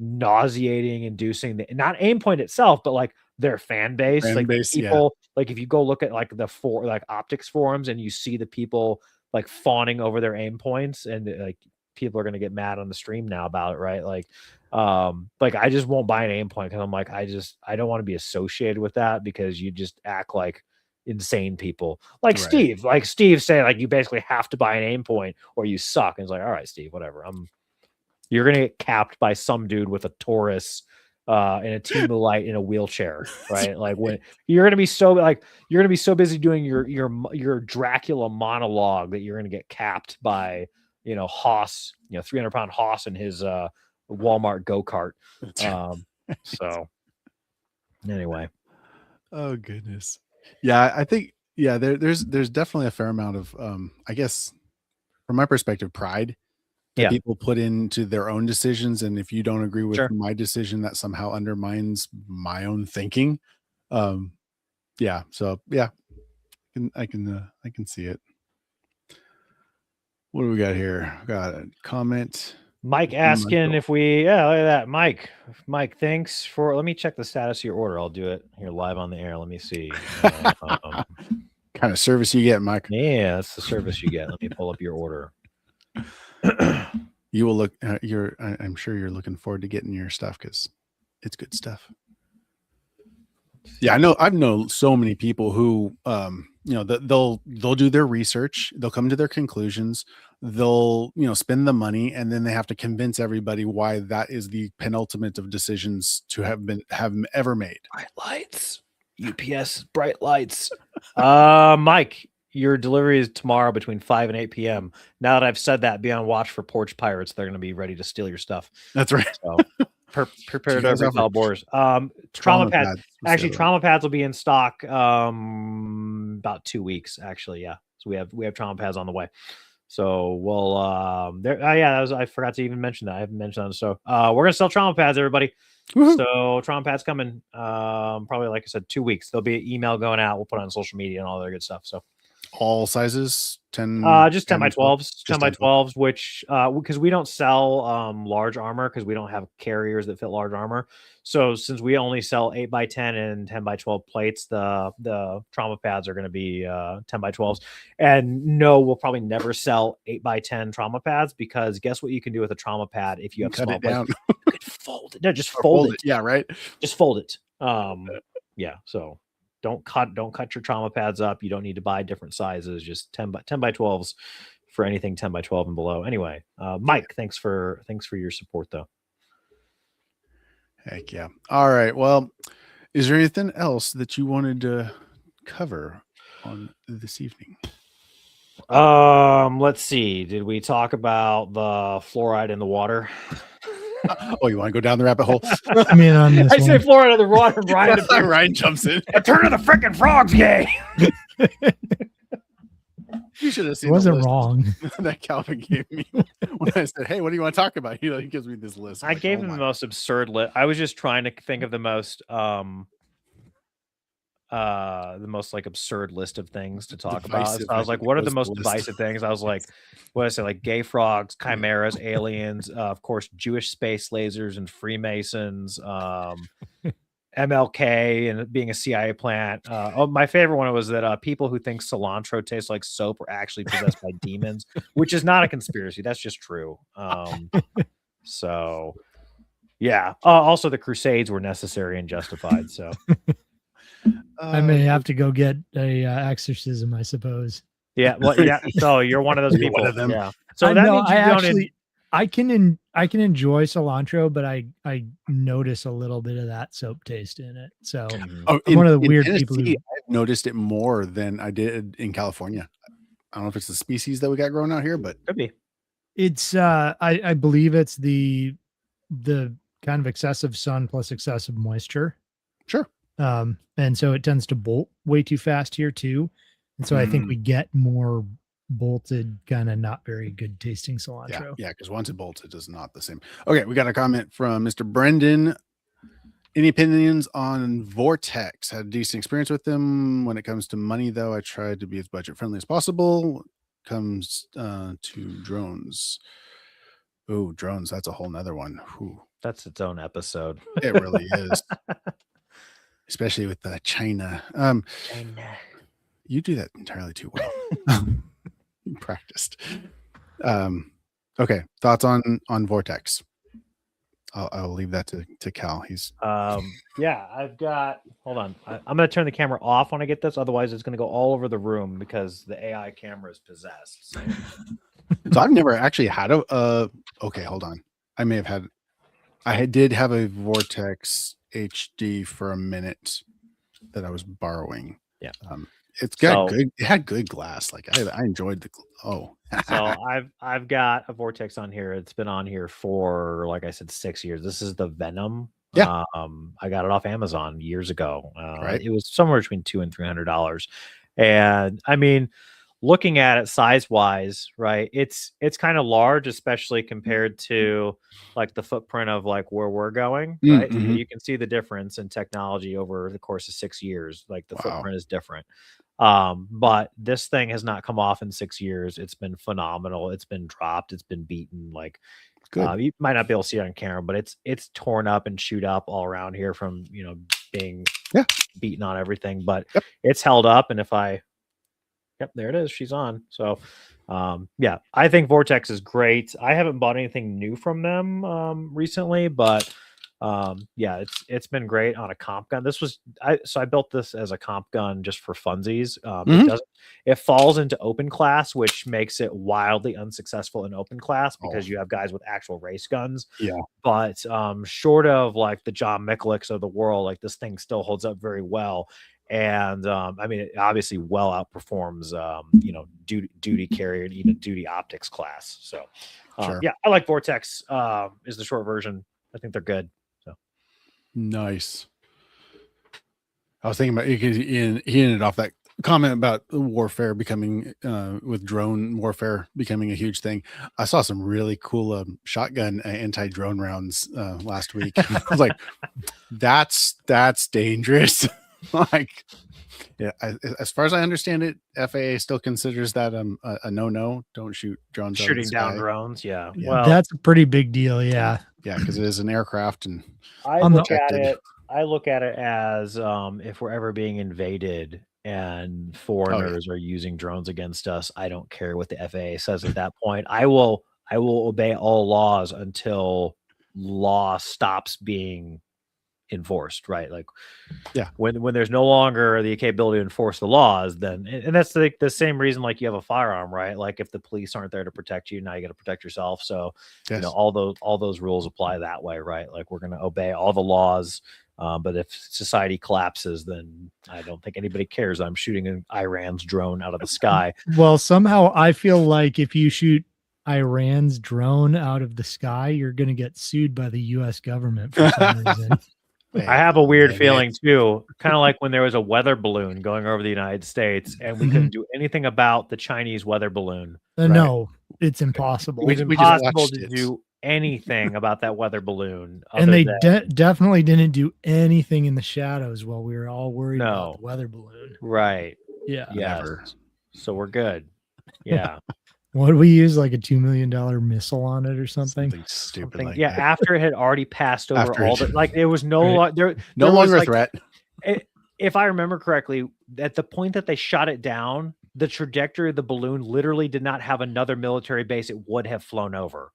nauseating inducing not Aimpoint itself, but like their fan base, like people, like if you go look at like like optics forums and you see the people like fawning over their Aimpoints, and like people are going to get mad on the stream now about it, right? Like I just won't buy an Aimpoint because I'm like, I don't want to be associated with that, because you just act like insane people like Steve say like you basically have to buy an Aimpoint or you suck. And it's like, all right, Steve, whatever. You're gonna get capped by some dude with a Taurus and a Team of Light in a wheelchair, right? Like when you're gonna be so busy doing your Dracula monologue that you're gonna get capped by Haas, 300-pound Haas in his Walmart go-kart. So anyway. Oh goodness. Yeah, I think there's definitely a fair amount of I guess from my perspective, pride that people put into their own decisions, and if you don't agree with my decision, that somehow undermines my own thinking. So yeah, I can see it. What do we got here? We got a comment. Mike asking if we, look at that. Mike, thanks for, let me check the status of your order. I'll do it here live on the air. Let me see. Kind of service you get, Mike. Yeah, that's the service you get. Let me pull up your order. You will look, I'm sure you're looking forward to getting your stuff because it's good stuff. Yeah, I've known so many people who, they'll do their research, they'll come to their conclusions, they'll, spend the money, and then they have to convince everybody why that is the penultimate of decisions to have ever made. Bright lights, UPS, bright lights. Mike, your delivery is tomorrow between 5 and 8 p.m. Now that I've said that, be on watch for porch pirates. They're going to be ready to steal your stuff. That's right. So prepare to repel boars. Trauma pads. Actually, trauma pads will be in stock about 2 weeks. Actually, yeah. So we have trauma pads on the way. So we'll I forgot to even mention that. I haven't mentioned that. So we're gonna sell trauma pads, everybody. Woo-hoo. So trauma pads coming probably, like I said, 2 weeks. There'll be an email going out. We'll put it on social media and all that good stuff. So all sizes? 10, Just 10 by 12? 12s, 10 Just by 10, 12. 12s, which because we don't sell large armor because we don't have carriers that fit large armor. So since we only sell 8 by 10 and 10 by 12 plates, the trauma pads are going to be 10 by 12s. And no, we'll probably never sell 8 by 10 trauma pads because guess what you can do with a trauma pad if you have Cut small it down. plates? You could fold it. No, just Or fold it. Yeah, right. Just fold it. Yeah, so don't cut your trauma pads up. You don't need to buy different sizes. Just 10 by 12s for anything 10 by 12 and below. Anyway, Mike, thanks for your support though. Heck yeah. All right. Well, is there anything else that you wanted to cover on this evening? Let's see. Did we talk about the fluoride in the water? Oh, you want to go down the rabbit hole? I mean, on this I say fluoride in the water. Ryan jumps in. Turn of the freaking frogs, yay! You should have seen. It wasn't wrong. That Calvin gave me when I said, "Hey, what do you want to talk about?" He gives me this list. I gave him the most absurd list. I was just trying to think of the most like absurd list of things to talk about. So I was like, what are the most divisive things? I was like, what did I say? Like gay frogs, chimeras, aliens, of course, Jewish space lasers and Freemasons, MLK and being a CIA plant. My favorite one was that people who think cilantro tastes like soap are actually possessed by demons, which is not a conspiracy. That's just true. So yeah. Also the Crusades were necessary and justified. So I may have to go get a exorcism, I suppose. Yeah, well, yeah. So you're one of those people. One of them. Yeah. So that means I can enjoy cilantro, but I notice a little bit of that soap taste in it. So I'm one of the weird people. I've noticed it more than I did in California. I don't know if it's the species that we got growing out here, but could be. It's I believe it's the kind of excessive sun plus excessive moisture. Sure. And so it tends to bolt way too fast here too. And so I think we get more bolted, kind of not very good tasting cilantro. Yeah, because once it bolts, it is not the same. Okay, we got a comment from Mr. Brendan. Any opinions on Vortex? Had a decent experience with them. When it comes to money, though, I tried to be as budget friendly as possible. Comes to drones. Oh, drones, that's a whole nother one. Whew. That's its own episode. It really is. Especially with China. China. You do that entirely too well. You practiced. Okay. Thoughts on Vortex? I'll leave that to Cal. He's yeah, I've got hold on. I'm gonna turn the camera off when I get this, otherwise it's gonna go all over the room because the AI camera is possessed. So, so I've never actually had okay, hold on. I did have a Vortex HD for a minute that I was borrowing. Yeah. It's got good. It had good glass. Like I enjoyed the. So I've got a Vortex on here. It's been on here for, like I said, 6 years. This is the Venom. Yeah. I got it off Amazon years ago. Right. It was somewhere between $200 and $300. And I mean, looking at it size wise, right? It's kind of large, especially compared to like the footprint of like where we're going. Right. Mm-hmm. You can see the difference in technology over the course of 6 years. Like the footprint is different. But this thing has not come off in 6 years. It's been phenomenal. It's been dropped. It's been beaten. Like you might not be able to see it on camera, but it's torn up and chewed up all around here from being beaten on everything. But it's held up. And if there it is. She's on. So, yeah, I think Vortex is great. I haven't bought anything new from them recently, but yeah, it's been great on a comp gun. I built this as a comp gun just for funsies. It falls into open class, which makes it wildly unsuccessful in open class because you have guys with actual race guns. Yeah. But short of like the John Micklicks of the world, like this thing still holds up very well. And I mean, it obviously well outperforms, duty carrier and even duty optics class. So, yeah, I like Vortex. Is the short version. I think they're good. So nice. I was thinking about he ended off that comment about warfare becoming with drone warfare becoming a huge thing. I saw some really cool shotgun anti-drone rounds last week. I was like, that's dangerous. Like Yeah, as far as I understand it, FAA still considers that a no. Don't shoot drones out of the Shooting down sky. drones. Yeah. Yeah. Well, That's a pretty big deal. Yeah. Yeah, because it is an aircraft and I On the- look at protected. it. I look at it as if we're ever being invaded and foreigners are using drones against us, I don't care what the FAA says at that point. I will obey all laws until law stops being enforced, right? Like, Yeah. when there's no longer the capability to enforce the laws, then and that's like the same reason like you have a firearm, right? Like if the police aren't there to protect you, now you got to protect yourself. So Yes. you know all those rules apply that way, right? Like we're going to obey all the laws. But if society collapses, then I don't think anybody cares. I'm shooting an Iran's drone out of the sky. Well, somehow I feel like if you shoot Iran's drone out of the sky, you're going to get sued by the U.S. government for some reason. I have a weird feeling too, kind of like when there was a weather balloon going over the United States and we couldn't do anything about the Chinese weather balloon. No, it's impossible. It was We just impossible watched to it. do anything about that weather balloon. And other they than- definitely didn't do anything in the shadows while we were all worried No. about the weather balloon. right. Yeah. Yes. Never. So we're good. Yeah. What did we use? Like a $2 million missile on it or something? Something stupid Something- like yeah. that. After it had already passed over After all it- the, like, it was no, Right. there No was, longer a like, threat. if I remember correctly, at the point that they shot it down, the trajectory of the balloon literally did not have another military base it would have flown over.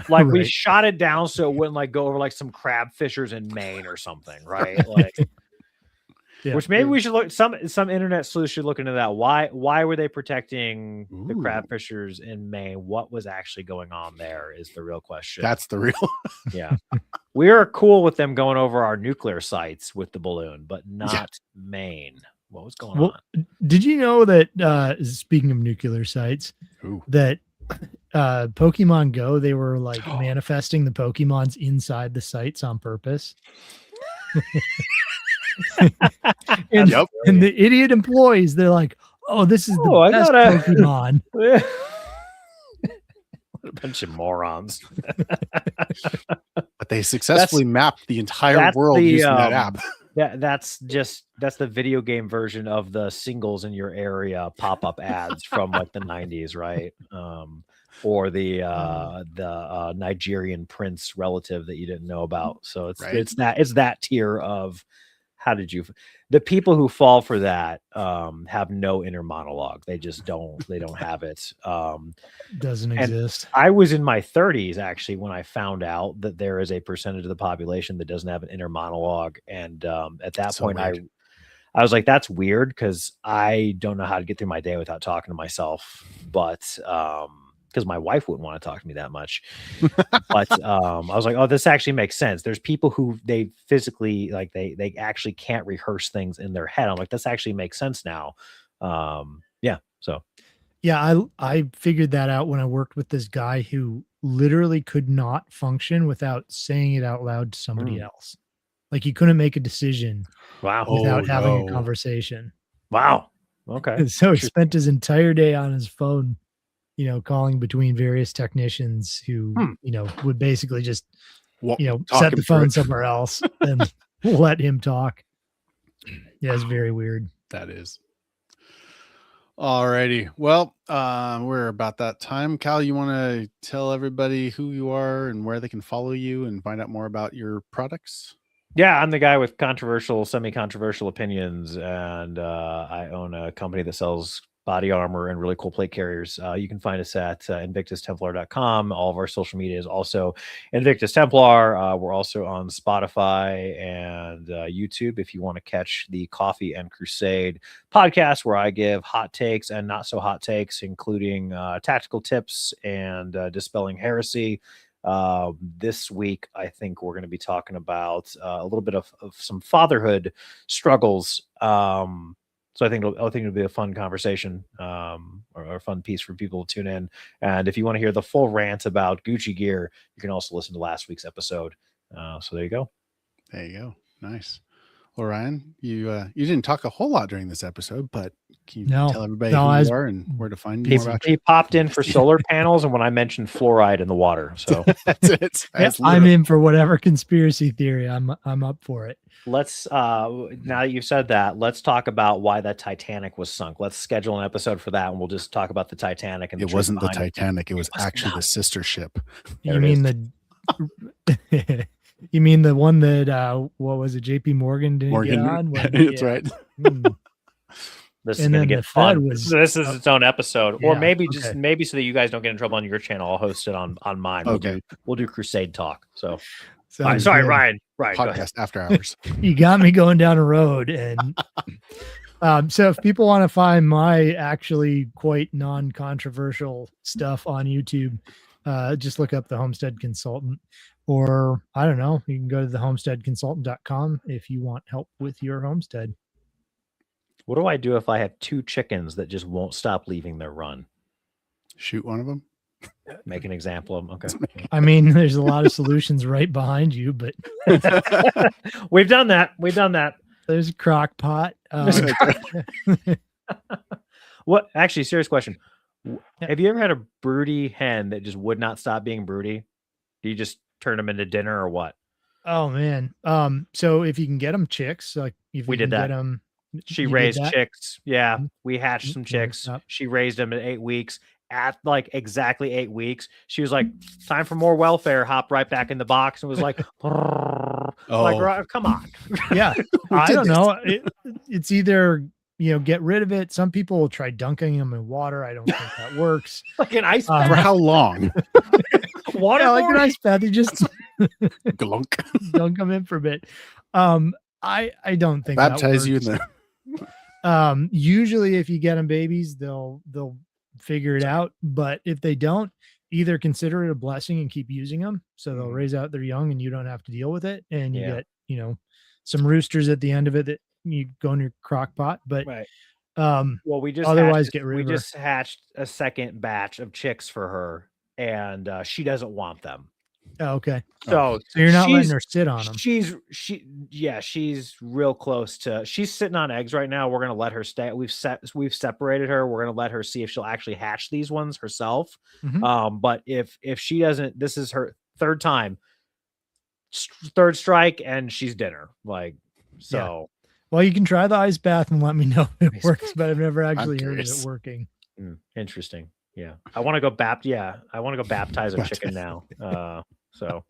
Like we Right. shot it down so it wouldn't like go over like some crab fishers in Maine or something, right? Like, Yeah. which maybe we should look. Some internet sleuths should look into that. Why were they protecting the crab Ooh. fishers in Maine? What was actually going on there? Is the real question. That's the real. Yeah. We are cool with them going over our nuclear sites with the balloon, but not Maine. What was going Well, on? did you know that speaking of nuclear sites, Ooh. that Pokemon Go, they were like manifesting the Pokemons inside the sites on purpose? and, Yep. and the idiot employees, they're like, "Oh, this is the Oh, I best gotta- Pokemon." What a bunch of morons. But they successfully mapped the entire that's world the, using that app. That's the video game version of the singles in your area pop-up ads from like the 90s, right? Or the Nigerian prince relative that you didn't know about. So Right. it's that tier of the people who fall for that have no inner monologue. They just don't have it. Doesn't And exist. I was in my 30s actually when I found out that there is a percentage of the population that doesn't have an inner monologue, and at that So point weird. I was like, that's weird because I don't know how to get through my day without talking to myself, but because my wife wouldn't want to talk to me that much. But I was like, oh, this actually makes sense. There's people who they physically like they actually can't rehearse things in their head. I'm like, this actually makes sense now. Yeah. So Yeah, I figured that out when I worked with this guy who literally could not function without saying it out loud to somebody else. Like he couldn't make a decision wow. without having a no. conversation. Wow. Okay. So he spent his entire day on his phone, calling between various technicians who, would basically just, Well, set talking the through phone it. somewhere else and let him talk. Yeah, it's very weird. That is. Alrighty. Well, we're about that time. Cal, you want to tell everybody who you are and where they can follow you and find out more about your products? Yeah, I'm the guy with controversial, semi-controversial opinions, and I own a company that sells body armor and really cool plate carriers. You can find us at invictustemplar.com. All of our social media is also Invictus Templar. We're also on Spotify and YouTube if you want to catch the Coffee and Crusade podcast, where I give hot takes and not so hot takes, including tactical tips and dispelling heresy. This week, I think we're going to be talking about a little bit of some fatherhood struggles. So I think it'll be a fun conversation, or a fun piece for people to tune in. And if you want to hear the full rant about Gucci gear, you can also listen to last week's episode. So there you go. There you go. Nice. Well, Ryan, you didn't talk a whole lot during this episode, but can you No. tell everybody No, who I you was are and where to find He, more about he you? popped in for solar panels, and when I mentioned fluoride in the water, so That's it. Yeah, That's I'm literally- in for whatever conspiracy theory. I'm up for it. let's. Now that you've said that, let's talk about why the Titanic was sunk. Let's schedule an episode for that, and we'll just talk about the Titanic. And the It truth wasn't the behind it. Titanic. It was was actually not. the sister ship. There You it mean is. the you mean the one that what was it, JP Morgan didn't get Morgan. on? When- That's yeah. right. Mm. This is And going to then get the fun. Fed was- This is its own episode, or Yeah, maybe okay. just maybe so that you guys don't get in trouble on your channel. I'll host it on mine. Okay. We'll do Crusade talk. So Sounds sorry, good. Ryan. Ryan, go ahead. Podcast after hours. You got me going down a road. And so if people want to find my actually quite non-controversial stuff on YouTube, just look up the Homestead Consultant, or I don't know, you can go to thehomesteadconsultant.com if you want help with your homestead. What do I do if I have 2 chickens that just won't stop leaving their run? Shoot one of them. Make an example of them. Okay. I mean, there's a lot of solutions right behind you, but We've done that. We've done that. there's a crock pot. What? Actually, serious question. Yeah. Have you ever had a broody hen that just would not stop being broody? Do you just turn them into dinner or what? Oh man. So if you can get them chicks, like if We you did can that. get them, She you did raised that? chicks. Yeah, Mhm. we hatched Mhm. some Nice chicks. job. She raised them at 8 weeks. At like exactly 8 weeks, she was like, "Time for more welfare." Hopped right back in the box and was like, like, Oh. "Come on." Yeah. Who I did don't this? know. It's either, get rid of it. Some people will try dunking them in water. I don't think that works. Like an ice For bath. how long? Water Yeah, like an ice bath. You just Glunk. dunk them in for a bit. I don't think that Baptize you in works. the. Usually if you get them babies, they'll figure it out. But if they don't, either consider it a blessing and keep using them. So they'll Mhm. raise out their young and you don't have to deal with it. And you Yeah. get, some roosters at the end of it that you go in your crock pot. But Right. um Well, we just otherwise hatched, get rid we of her. just hatched a second batch of chicks for her, and she doesn't want them. Oh, okay. So, So you're not letting she's- her sit on them. She's real close to. She's sitting on eggs right now. We're gonna let her stay. We've separated her. We're gonna let her see if she'll actually hatch these ones herself. Mhm. But if she doesn't, this is her third time, third strike, and she's dinner. Like so. Well, you can try the ice bath and let me know if it Ice works, but I've never actually heard of curious. it working. Interesting. Yeah, I want to go I want to go baptize a chicken now. So,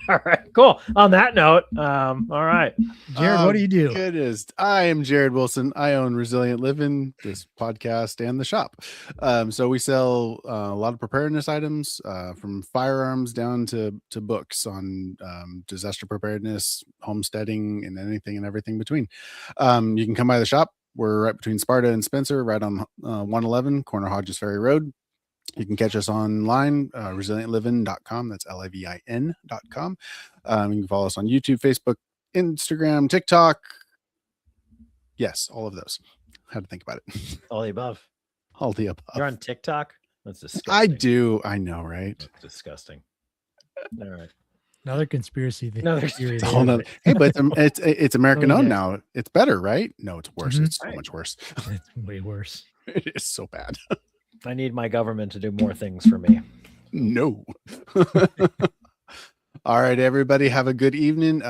all right, cool. On that note, all right. Jared, what do you do? Goodness. I am Jared Wilson. I own Resilient Living, this podcast, and the shop. So we sell a lot of preparedness items, from firearms down to books on disaster preparedness, homesteading, and anything and everything between. You can come by the shop. We're right between Sparta and Spencer, right on 111, corner Hodges Ferry Road. You can catch us online, resilientliving.com. That's LIVIN.com. You can follow us on YouTube, Facebook, Instagram, TikTok. Yes, all of those. Had to think about it. All the above. All the above. You're on TikTok. That's disgusting. I do. I know, right? That's disgusting. All right. Another conspiracy Another theory. It's a there, whole but nother, hey, but it's American Oh, owned yeah. now. It's better, right? No, it's worse. Mhm. It's so Right. much worse. It's way worse. It is so bad. I need my government to do more things for me. No. All right, everybody. Have a good evening.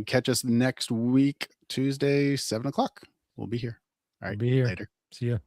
Catch us next week, Tuesday, 7:00. We'll be here. All right. Be here. Later. See ya.